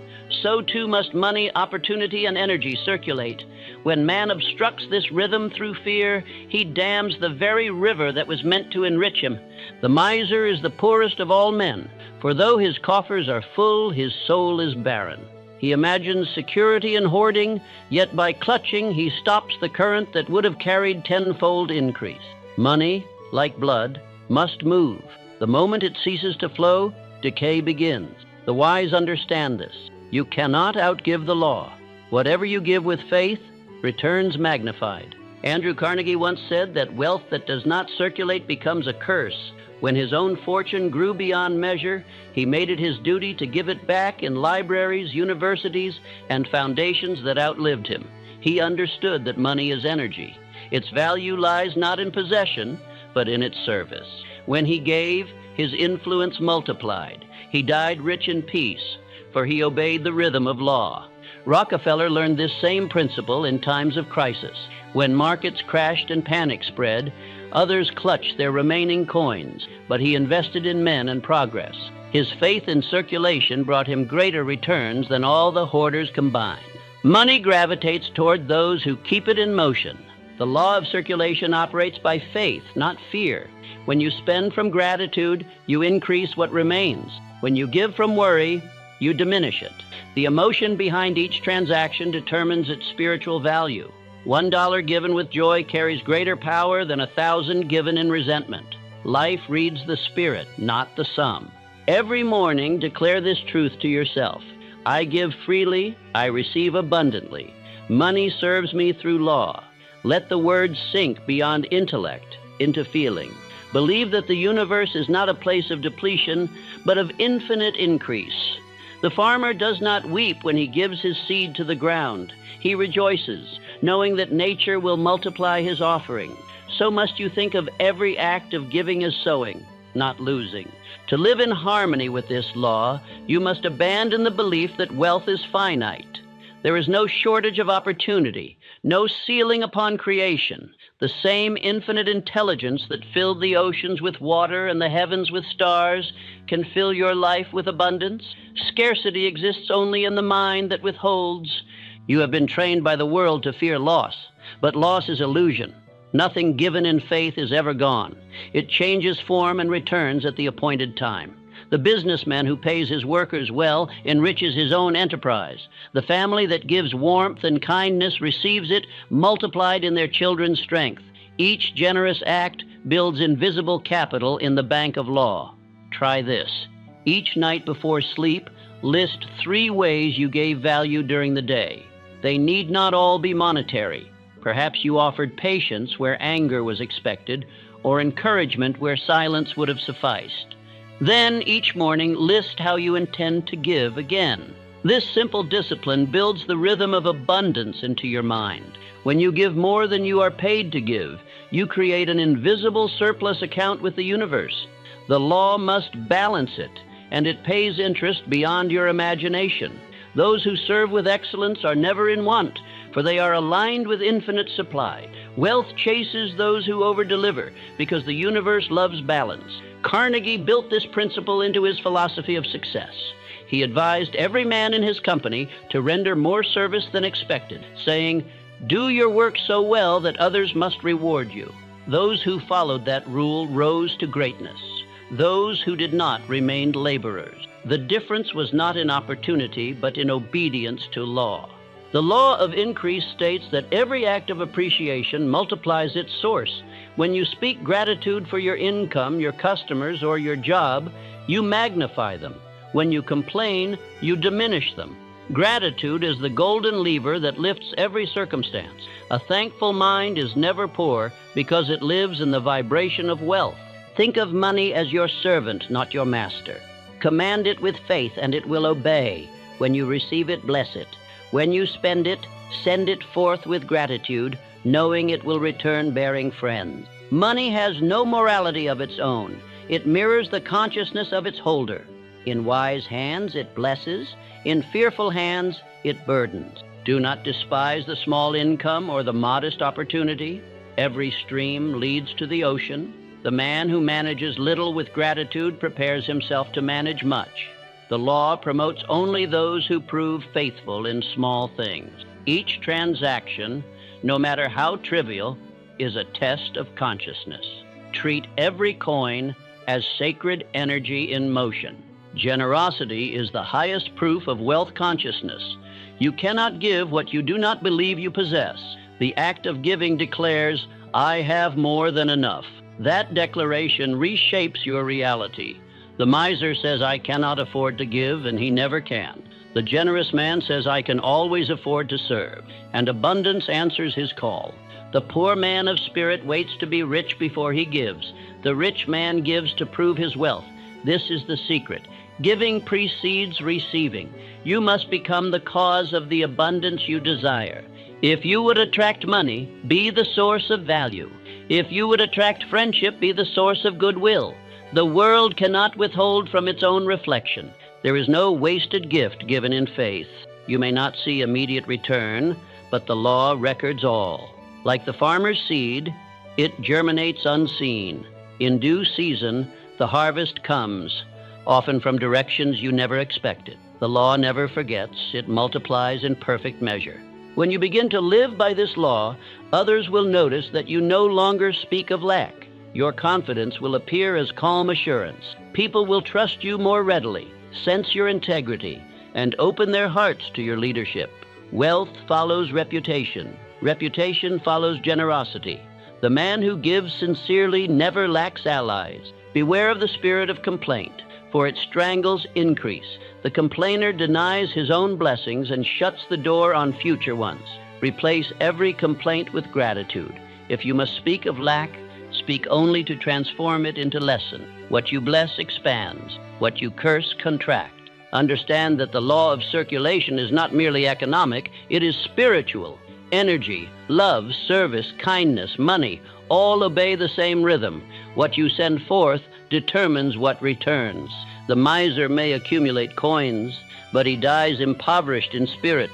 So too must money, opportunity, and energy circulate. When man obstructs this rhythm through fear, he dams the very river that was meant to enrich him. The miser is the poorest of all men, for though his coffers are full, his soul is barren. He imagines security in hoarding, yet by clutching he stops the current that would have carried tenfold increase. Money, like blood, must move. The moment it ceases to flow, decay begins. The wise understand this. You cannot outgive the law. Whatever you give with faith, returns magnified. Andrew Carnegie once said that wealth that does not circulate becomes a curse. When his own fortune grew beyond measure, he made it his duty to give it back in libraries, universities, and foundations that outlived him. He understood that money is energy. Its value lies not in possession, but in its service. When he gave, his influence multiplied. He died rich in peace, for he obeyed the rhythm of law. Rockefeller learned this same principle in times of crisis. When markets crashed and panic spread, others clutched their remaining coins, but he invested in men and progress. His faith in circulation brought him greater returns than all the hoarders combined. Money gravitates toward those who keep it in motion. The law of circulation operates by faith, not fear. When you spend from gratitude, you increase what remains. When you give from worry, you diminish it. The emotion behind each transaction determines its spiritual value. $1 given with joy carries greater power than 1,000 given in resentment. Life reads the spirit, not the sum. Every morning, declare this truth to yourself. I give freely, I receive abundantly. Money serves me through law. Let the words sink beyond intellect into feeling. Believe that the universe is not a place of depletion, but of infinite increase. The farmer does not weep when he gives his seed to the ground. He rejoices, knowing that nature will multiply his offering. So must you think of every act of giving as sowing, not losing. To live in harmony with this law, you must abandon the belief that wealth is finite. There is no shortage of opportunity, no ceiling upon creation. The same infinite intelligence that filled the oceans with water and the heavens with stars can fill your life with abundance. Scarcity exists only in the mind that withholds. You have been trained by the world to fear loss, but loss is illusion. Nothing given in faith is ever gone. It changes form and returns at the appointed time. The businessman who pays his workers well enriches his own enterprise. The family that gives warmth and kindness receives it multiplied in their children's strength. Each generous act builds invisible capital in the bank of law. Try this. Each night before sleep, list 3 ways you gave value during the day. They need not all be monetary. Perhaps you offered patience where anger was expected, or encouragement where silence would have sufficed. Then, each morning, list how you intend to give again. This simple discipline builds the rhythm of abundance into your mind. When you give more than you are paid to give, you create an invisible surplus account with the universe. The law must balance it, and it pays interest beyond your imagination. Those who serve with excellence are never in want, for they are aligned with infinite supply. Wealth chases those who over-deliver, because the universe loves balance. Carnegie built this principle into his philosophy of success. He advised every man in his company to render more service than expected, saying, "Do your work so well that others must reward you." Those who followed that rule rose to greatness. Those who did not remained laborers. The difference was not in opportunity, but in obedience to law. The law of increase states that every act of appreciation multiplies its source. When you speak gratitude for your income, your customers, or your job, you magnify them. When you complain, you diminish them. Gratitude is the golden lever that lifts every circumstance. A thankful mind is never poor because it lives in the vibration of wealth. Think of money as your servant, not your master. Command it with faith, and it will obey. When you receive it, bless it. When you spend it, send it forth with gratitude, knowing it will return bearing friends. Money has no morality of its own. It mirrors the consciousness of its holder. In wise hands, it blesses. In fearful hands, it burdens. Do not despise the small income or the modest opportunity. Every stream leads to the ocean. The man who manages little with gratitude prepares himself to manage much. The law promotes only those who prove faithful in small things. Each transaction, no matter how trivial, is a test of consciousness. Treat every coin as sacred energy in motion. Generosity is the highest proof of wealth consciousness. You cannot give what you do not believe you possess. The act of giving declares, "I have more than enough." That declaration reshapes your reality. The miser says, "I cannot afford to give," and he never can. The generous man says, "I can always afford to serve," and abundance answers his call. The poor man of spirit waits to be rich before he gives. The rich man gives to prove his wealth. This is the secret. Giving precedes receiving. You must become the cause of the abundance you desire. If you would attract money, be the source of value. If you would attract friendship, be the source of goodwill. The world cannot withhold from its own reflection. There is no wasted gift given in faith. You may not see immediate return, but the law records all. Like the farmer's seed, it germinates unseen. In due season, the harvest comes, often from directions you never expected. The law never forgets. It multiplies in perfect measure. When you begin to live by this law, others will notice that you no longer speak of lack. Your confidence will appear as calm assurance. People will trust you more readily, sense your integrity, and open their hearts to your leadership. Wealth follows reputation. Reputation follows generosity. The man who gives sincerely never lacks allies. Beware of the spirit of complaint, for it strangles increase. The complainer denies his own blessings and shuts the door on future ones. Replace every complaint with gratitude. If you must speak of lack, speak only to transform it into lesson. What you bless expands. What you curse contract. Understand that the law of circulation is not merely economic, it is spiritual. Energy, love, service, kindness, money, all obey the same rhythm. What you send forth determines what returns. The miser may accumulate coins, but he dies impoverished in spirit.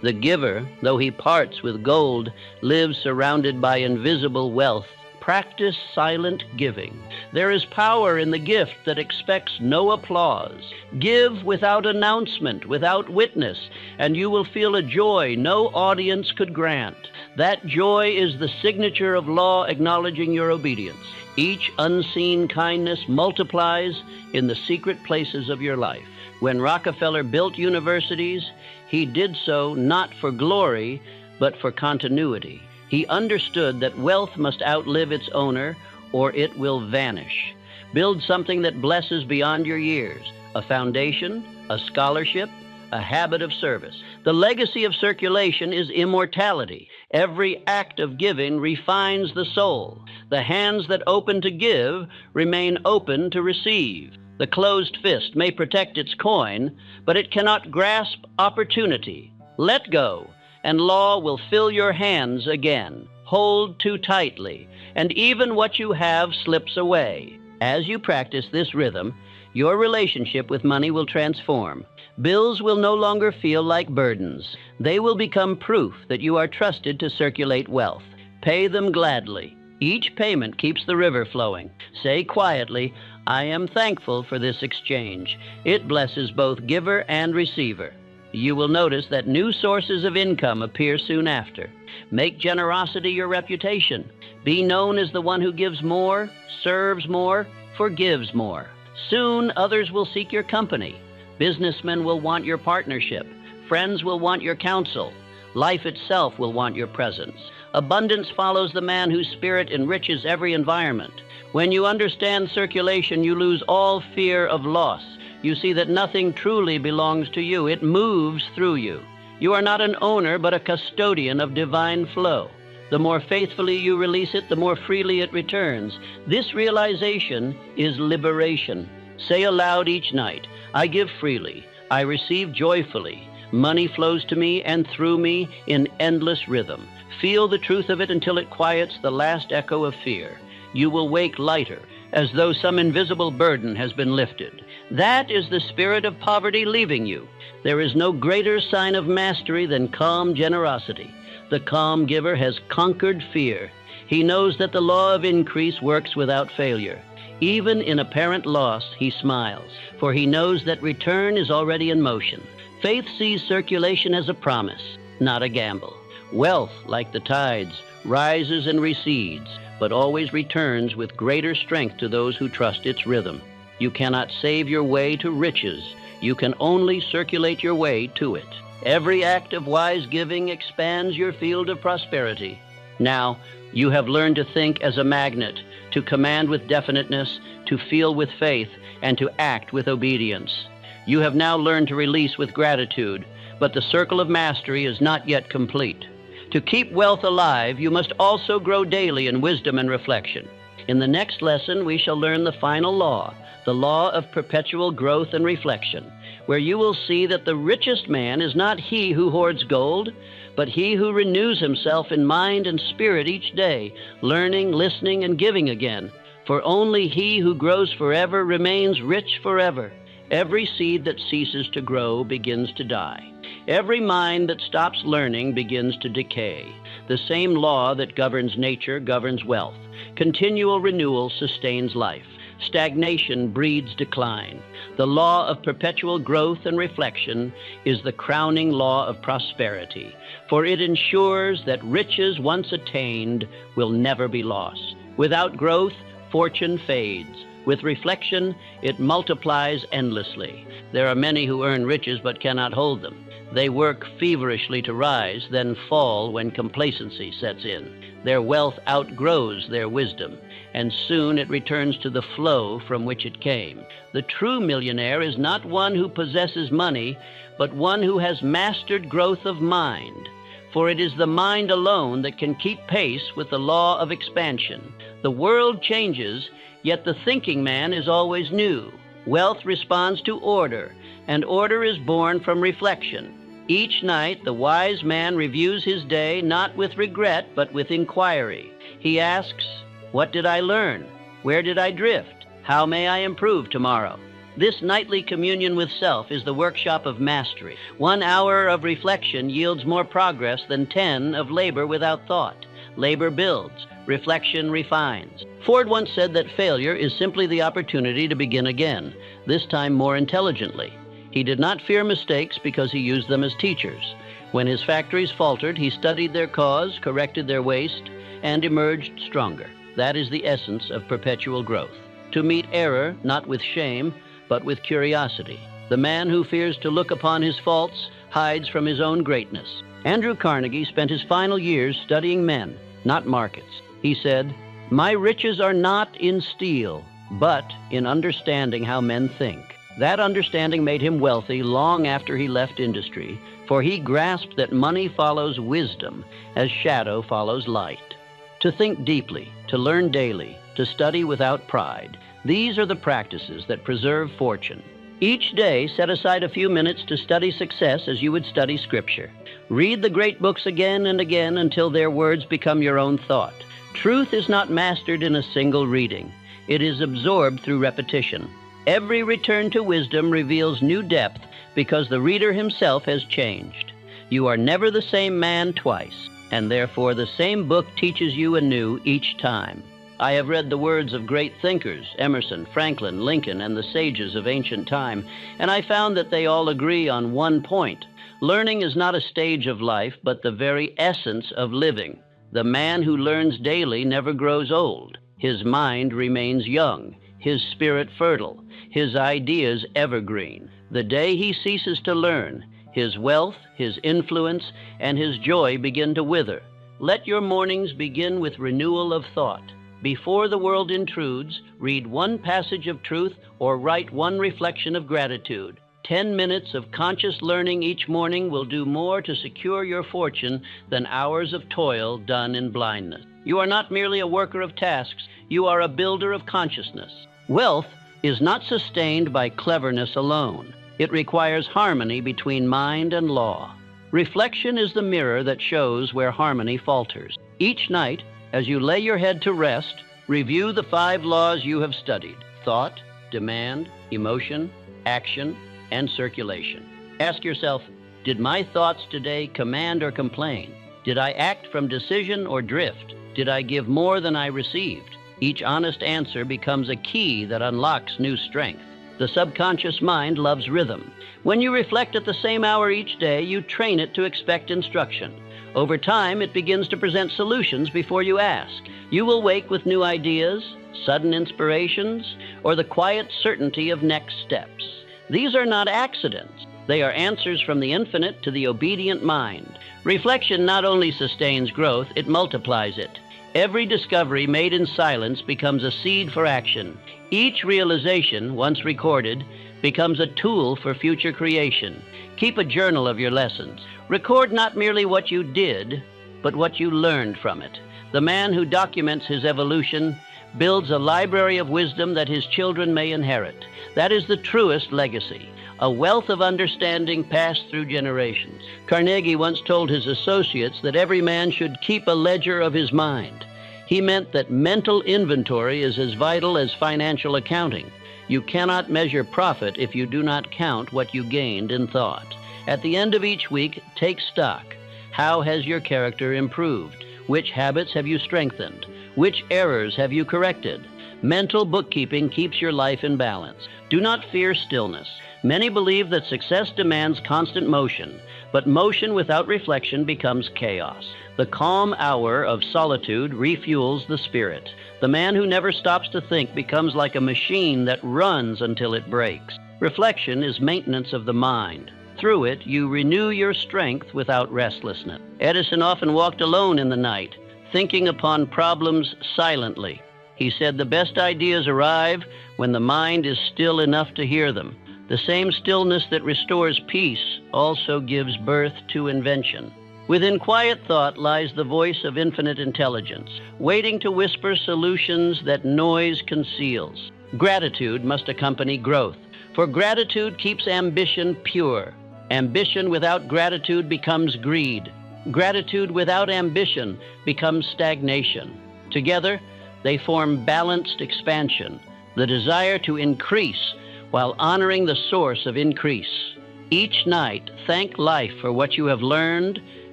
The giver, though he parts with gold, lives surrounded by invisible wealth. Practice silent giving. There is power in the gift that expects no applause. Give without announcement, without witness, and you will feel a joy no audience could grant. That joy is the signature of law acknowledging your obedience. Each unseen kindness multiplies in the secret places of your life. When Rockefeller built universities, he did so not for glory, but for continuity. He understood that wealth must outlive its owner, or it will vanish. Build something that blesses beyond your years, a foundation, a scholarship, a habit of service. The legacy of circulation is immortality. Every act of giving refines the soul. The hands that open to give remain open to receive. The closed fist may protect its coin, but it cannot grasp opportunity. Let go, and law will fill your hands again. Hold too tightly, and even what you have slips away. As you practice this rhythm, your relationship with money will transform. Bills will no longer feel like burdens. They will become proof that you are trusted to circulate wealth. Pay them gladly. Each payment keeps the river flowing. Say quietly, "I am thankful for this exchange." It blesses both giver and receiver. You will notice that new sources of income appear soon after. Make generosity your reputation. Be known as the one who gives more, serves more, forgives more. Soon others will seek your company. Businessmen will want your partnership. Friends will want your counsel. Life itself will want your presence. Abundance follows the man whose spirit enriches every environment. When you understand circulation, you lose all fear of loss. You see that nothing truly belongs to you. It moves through you. You are not an owner, but a custodian of divine flow. The more faithfully you release it, the more freely it returns. This realization is liberation. Say aloud each night, "I give freely. I receive joyfully. Money flows to me and through me in endless rhythm." Feel the truth of it until it quiets the last echo of fear. You will wake lighter, as though some invisible burden has been lifted. That is the spirit of poverty leaving you. There is no greater sign of mastery than calm generosity. The calm giver has conquered fear. He knows that the law of increase works without failure. Even in apparent loss, he smiles, for he knows that return is already in motion. Faith sees circulation as a promise, not a gamble. Wealth, like the tides, rises and recedes, but always returns with greater strength to those who trust its rhythm. You cannot save your way to riches. You can only circulate your way to it. Every act of wise giving expands your field of prosperity. Now, you have learned to think as a magnet, to command with definiteness, to feel with faith, and to act with obedience. You have now learned to release with gratitude, but the circle of mastery is not yet complete. To keep wealth alive, you must also grow daily in wisdom and reflection. In the next lesson, we shall learn the final law, the law of perpetual growth and reflection, where you will see that the richest man is not he who hoards gold, but he who renews himself in mind and spirit each day, learning, listening, and giving again. For only he who grows forever remains rich forever. Every seed that ceases to grow begins to die. Every mind that stops learning begins to decay. The same law that governs nature governs wealth. Continual renewal sustains life. Stagnation breeds decline. The law of perpetual growth and reflection is the crowning law of prosperity, for it ensures that riches once attained will never be lost. Without growth, fortune fades. With reflection, it multiplies endlessly. There are many who earn riches but cannot hold them. They work feverishly to rise, then fall when complacency sets in. Their wealth outgrows their wisdom, and soon it returns to the flow from which it came. The true millionaire is not one who possesses money, but one who has mastered growth of mind. For it is the mind alone that can keep pace with the law of expansion. The world changes, yet the thinking man is always new. Wealth responds to order, and order is born from reflection. Each night, the wise man reviews his day not with regret, but with inquiry. He asks, "What did I learn? Where did I drift? How may I improve tomorrow?" This nightly communion with self is the workshop of mastery. 1 hour of reflection yields more progress than 10 of labor without thought. Labor builds, reflection refines. Ford once said that failure is simply the opportunity to begin again, this time more intelligently. He did not fear mistakes because he used them as teachers. When his factories faltered, he studied their cause, corrected their waste, and emerged stronger. That is the essence of perpetual growth. To meet error, not with shame, but with curiosity. The man who fears to look upon his faults hides from his own greatness. Andrew Carnegie spent his final years studying men, not markets. He said, "My riches are not in steel, but in understanding how men think." That understanding made him wealthy long after he left industry, for he grasped that money follows wisdom as shadow follows light. To think deeply, to learn daily, to study without pride, these are the practices that preserve fortune. Each day, set aside a few minutes to study success as you would study Scripture. Read the great books again and again until their words become your own thought. Truth is not mastered in a single reading. It is absorbed through repetition. Every return to wisdom reveals new depth because the reader himself has changed. You are never the same man twice, and therefore the same book teaches you anew each time. I have read the words of great thinkers, Emerson, Franklin, Lincoln, and the sages of ancient time, and I found that they all agree on one point. Learning is not a stage of life, but the very essence of living. The man who learns daily never grows old. His mind remains young, his spirit fertile, his ideas evergreen. The day he ceases to learn, his wealth, his influence, and his joy begin to wither. Let your mornings begin with renewal of thought. Before the world intrudes, read one passage of truth or write one reflection of gratitude. 10 minutes of conscious learning each morning will do more to secure your fortune than hours of toil done in blindness. You are not merely a worker of tasks, you are a builder of consciousness. Wealth is not sustained by cleverness alone. It requires harmony between mind and law. Reflection is the mirror that shows where harmony falters. Each night, as you lay your head to rest, review the 5 laws you have studied: thought, demand, emotion, action, and circulation. Ask yourself, did my thoughts today command or complain? Did I act from decision or drift? Did I give more than I received? Each honest answer becomes a key that unlocks new strength. The subconscious mind loves rhythm. When you reflect at the same hour each day, you train it to expect instruction. Over time, it begins to present solutions before you ask. You will wake with new ideas, sudden inspirations, or the quiet certainty of next steps. These are not accidents. They are answers from the infinite to the obedient mind. Reflection not only sustains growth, it multiplies it. Every discovery made in silence becomes a seed for action. Each realization, once recorded, becomes a tool for future creation. Keep a journal of your lessons. Record not merely what you did, but what you learned from it. The man who documents his evolution builds a library of wisdom that his children may inherit. That is the truest legacy, a wealth of understanding passed through generations. Carnegie once told his associates that every man should keep a ledger of his mind. He meant that mental inventory is as vital as financial accounting. You cannot measure profit if you do not count what you gained in thought. At the end of each week, take stock. How has your character improved? Which habits have you strengthened? Which errors have you corrected? Mental bookkeeping keeps your life in balance. Do not fear stillness. Many believe that success demands constant motion, but motion without reflection becomes chaos. The calm hour of solitude refuels the spirit. The man who never stops to think becomes like a machine that runs until it breaks. Reflection is maintenance of the mind. Through it, you renew your strength without restlessness. Edison often walked alone in the night, thinking upon problems silently. He said the best ideas arrive when the mind is still enough to hear them. The same stillness that restores peace also gives birth to invention. Within quiet thought lies the voice of infinite intelligence, waiting to whisper solutions that noise conceals. Gratitude must accompany growth, for gratitude keeps ambition pure. Ambition without gratitude becomes greed. Gratitude without ambition becomes stagnation. Together, they form balanced expansion, the desire to increase while honoring the source of increase. Each night, thank life for what you have learned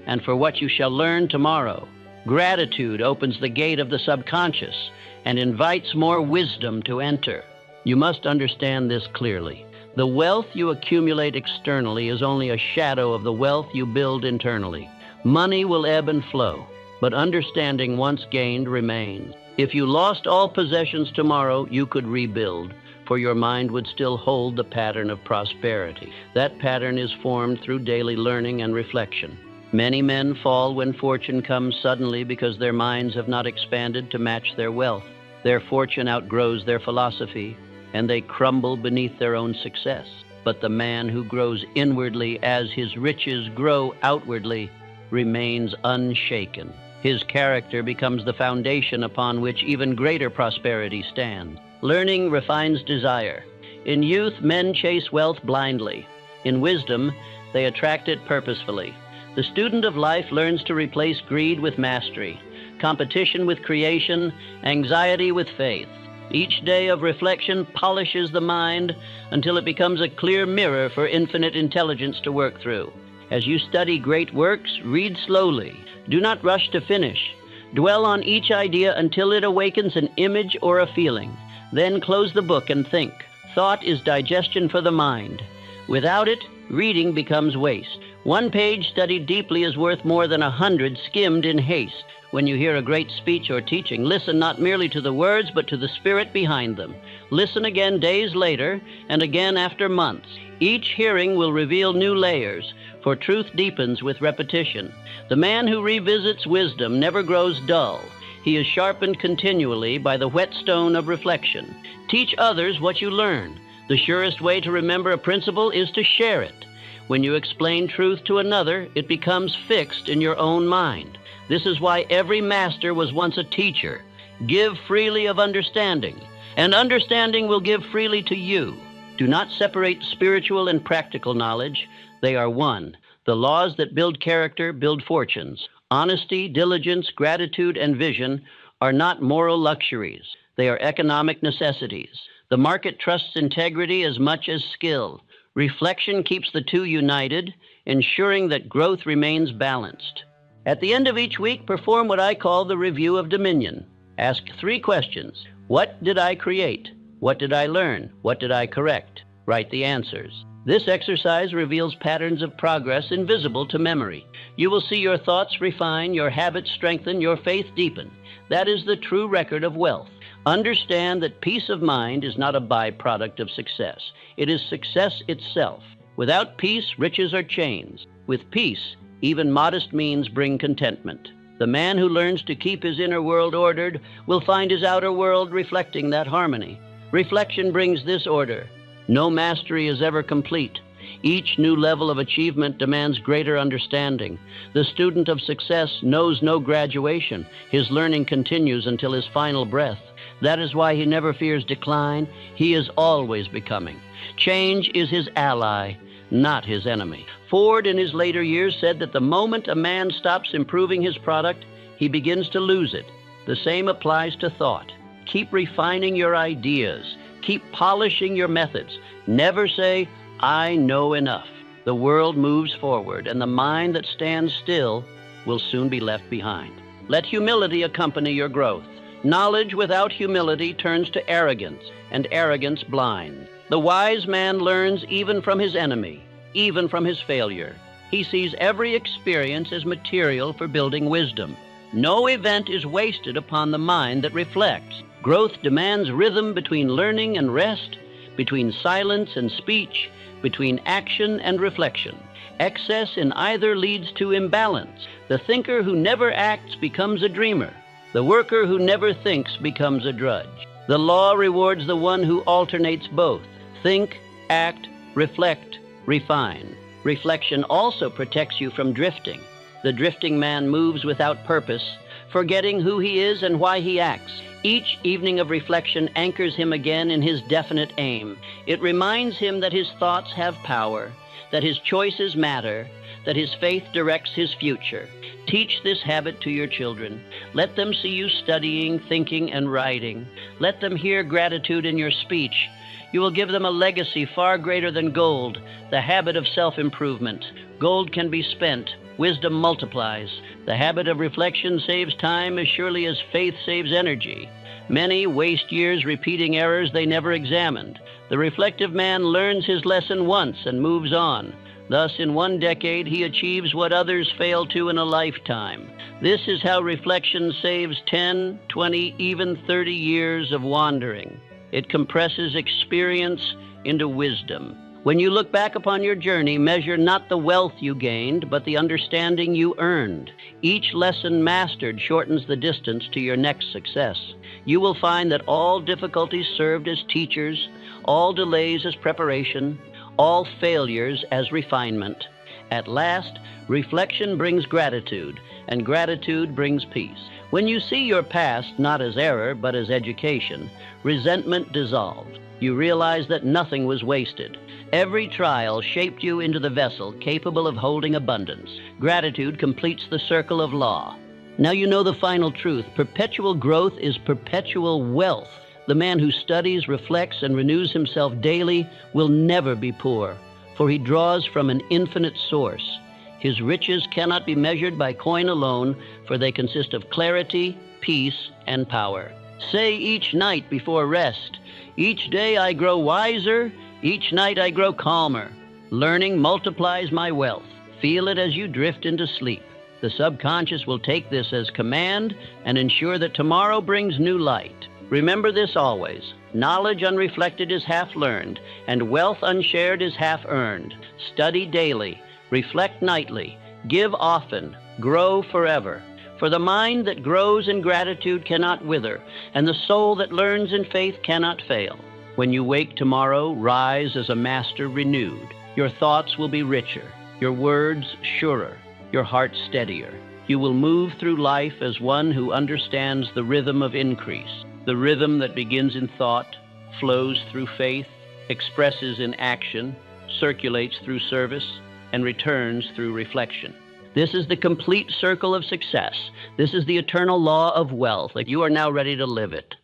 and for what you shall learn tomorrow. Gratitude opens the gate of the subconscious and invites more wisdom to enter. You must understand this clearly. The wealth you accumulate externally is only a shadow of the wealth you build internally. Money will ebb and flow, but understanding once gained remains. If you lost all possessions tomorrow, you could rebuild, for your mind would still hold the pattern of prosperity. That pattern is formed through daily learning and reflection. Many men fall when fortune comes suddenly because their minds have not expanded to match their wealth. Their fortune outgrows their philosophy, and they crumble beneath their own success. But the man who grows inwardly as his riches grow outwardly remains unshaken. His character becomes the foundation upon which even greater prosperity stands. Learning refines desire. In youth, men chase wealth blindly. In wisdom, they attract it purposefully. The student of life learns to replace greed with mastery, competition with creation, anxiety with faith. Each day of reflection polishes the mind until it becomes a clear mirror for infinite intelligence to work through. As you study great works, read slowly. Do not rush to finish. Dwell on each idea until it awakens an image or a feeling. Then close the book and think. Thought is digestion for the mind. Without it, reading becomes waste. One page studied deeply is worth more than 100 skimmed in haste. When you hear a great speech or teaching, listen not merely to the words, but to the spirit behind them. Listen again days later, and again after months. Each hearing will reveal new layers, for truth deepens with repetition. The man who revisits wisdom never grows dull. He is sharpened continually by the whetstone of reflection. Teach others what you learn. The surest way to remember a principle is to share it. When you explain truth to another, it becomes fixed in your own mind. This is why every master was once a teacher. Give freely of understanding, and understanding will give freely to you. Do not separate spiritual and practical knowledge. They are one. The laws that build character build fortunes. Honesty, diligence, gratitude, and vision are not moral luxuries. They are economic necessities. The market trusts integrity as much as skill. Reflection keeps the two united, ensuring that growth remains balanced. At the end of each week, perform what I call the review of dominion. Ask 3 questions. What did I create? What did I learn? What did I correct? Write the answers. This exercise reveals patterns of progress invisible to memory. You will see your thoughts refine, your habits strengthen, your faith deepen. That is the true record of wealth. Understand that peace of mind is not a byproduct of success. It is success itself. Without peace, riches are chains. With peace, even modest means bring contentment. The man who learns to keep his inner world ordered will find his outer world reflecting that harmony. Reflection brings this order. No mastery is ever complete. Each new level of achievement demands greater understanding. The student of success knows no graduation. His learning continues until his final breath. That is why he never fears decline. He is always becoming. Change is his ally, not his enemy. Ford in his later years said that the moment a man stops improving his product, he begins to lose it. The same applies to thought. Keep refining your ideas. Keep polishing your methods. Never say, I know enough. The world moves forward, and the mind that stands still will soon be left behind. Let humility accompany your growth. Knowledge without humility turns to arrogance, and arrogance blinds. The wise man learns even from his enemy, even from his failure. He sees every experience as material for building wisdom. No event is wasted upon the mind that reflects. Growth demands rhythm between learning and rest, between silence and speech, between action and reflection. Excess in either leads to imbalance. The thinker who never acts becomes a dreamer. The worker who never thinks becomes a drudge. The law rewards the one who alternates both. Think, act, reflect, refine. Reflection also protects you from drifting. The drifting man moves without purpose, forgetting who he is and why he acts. Each evening of reflection anchors him again in his definite aim. It reminds him that his thoughts have power, that his choices matter, that his faith directs his future. Teach this habit to your children. Let them see you studying, thinking, and writing. Let them hear gratitude in your speech. You will give them a legacy far greater than gold, the habit of self-improvement. Gold can be spent. Wisdom multiplies. The habit of reflection saves time as surely as faith saves energy. Many waste years repeating errors they never examined. The reflective man learns his lesson once and moves on. Thus, in 1 decade, he achieves what others fail to in a lifetime. This is how reflection saves 10, 20, even 30 years of wandering. It compresses experience into wisdom. When you look back upon your journey, measure not the wealth you gained, but the understanding you earned. Each lesson mastered shortens the distance to your next success. You will find that all difficulties served as teachers, all delays as preparation, all failures as refinement. At last, reflection brings gratitude, and gratitude brings peace. When you see your past not as error, but as education, resentment dissolves. You realize that nothing was wasted. Every trial shaped you into the vessel capable of holding abundance. Gratitude completes the circle of law. Now you know the final truth. Perpetual growth is perpetual wealth. The man who studies, reflects, and renews himself daily will never be poor, for he draws from an infinite source. His riches cannot be measured by coin alone, for they consist of clarity, peace, and power. Say each night before rest, each day I grow wiser, each night I grow calmer. Learning multiplies my wealth. Feel it as you drift into sleep. The subconscious will take this as command and ensure that tomorrow brings new light. Remember this always. Knowledge unreflected is half learned, and wealth unshared is half earned. Study daily, reflect nightly, give often, grow forever. For the mind that grows in gratitude cannot wither, and the soul that learns in faith cannot fail. When you wake tomorrow, rise as a master renewed. Your thoughts will be richer, your words surer, your heart steadier. You will move through life as one who understands the rhythm of increase, the rhythm that begins in thought, flows through faith, expresses in action, circulates through service, and returns through reflection. This is the complete circle of success. This is the eternal law of wealth. You are now ready to live it.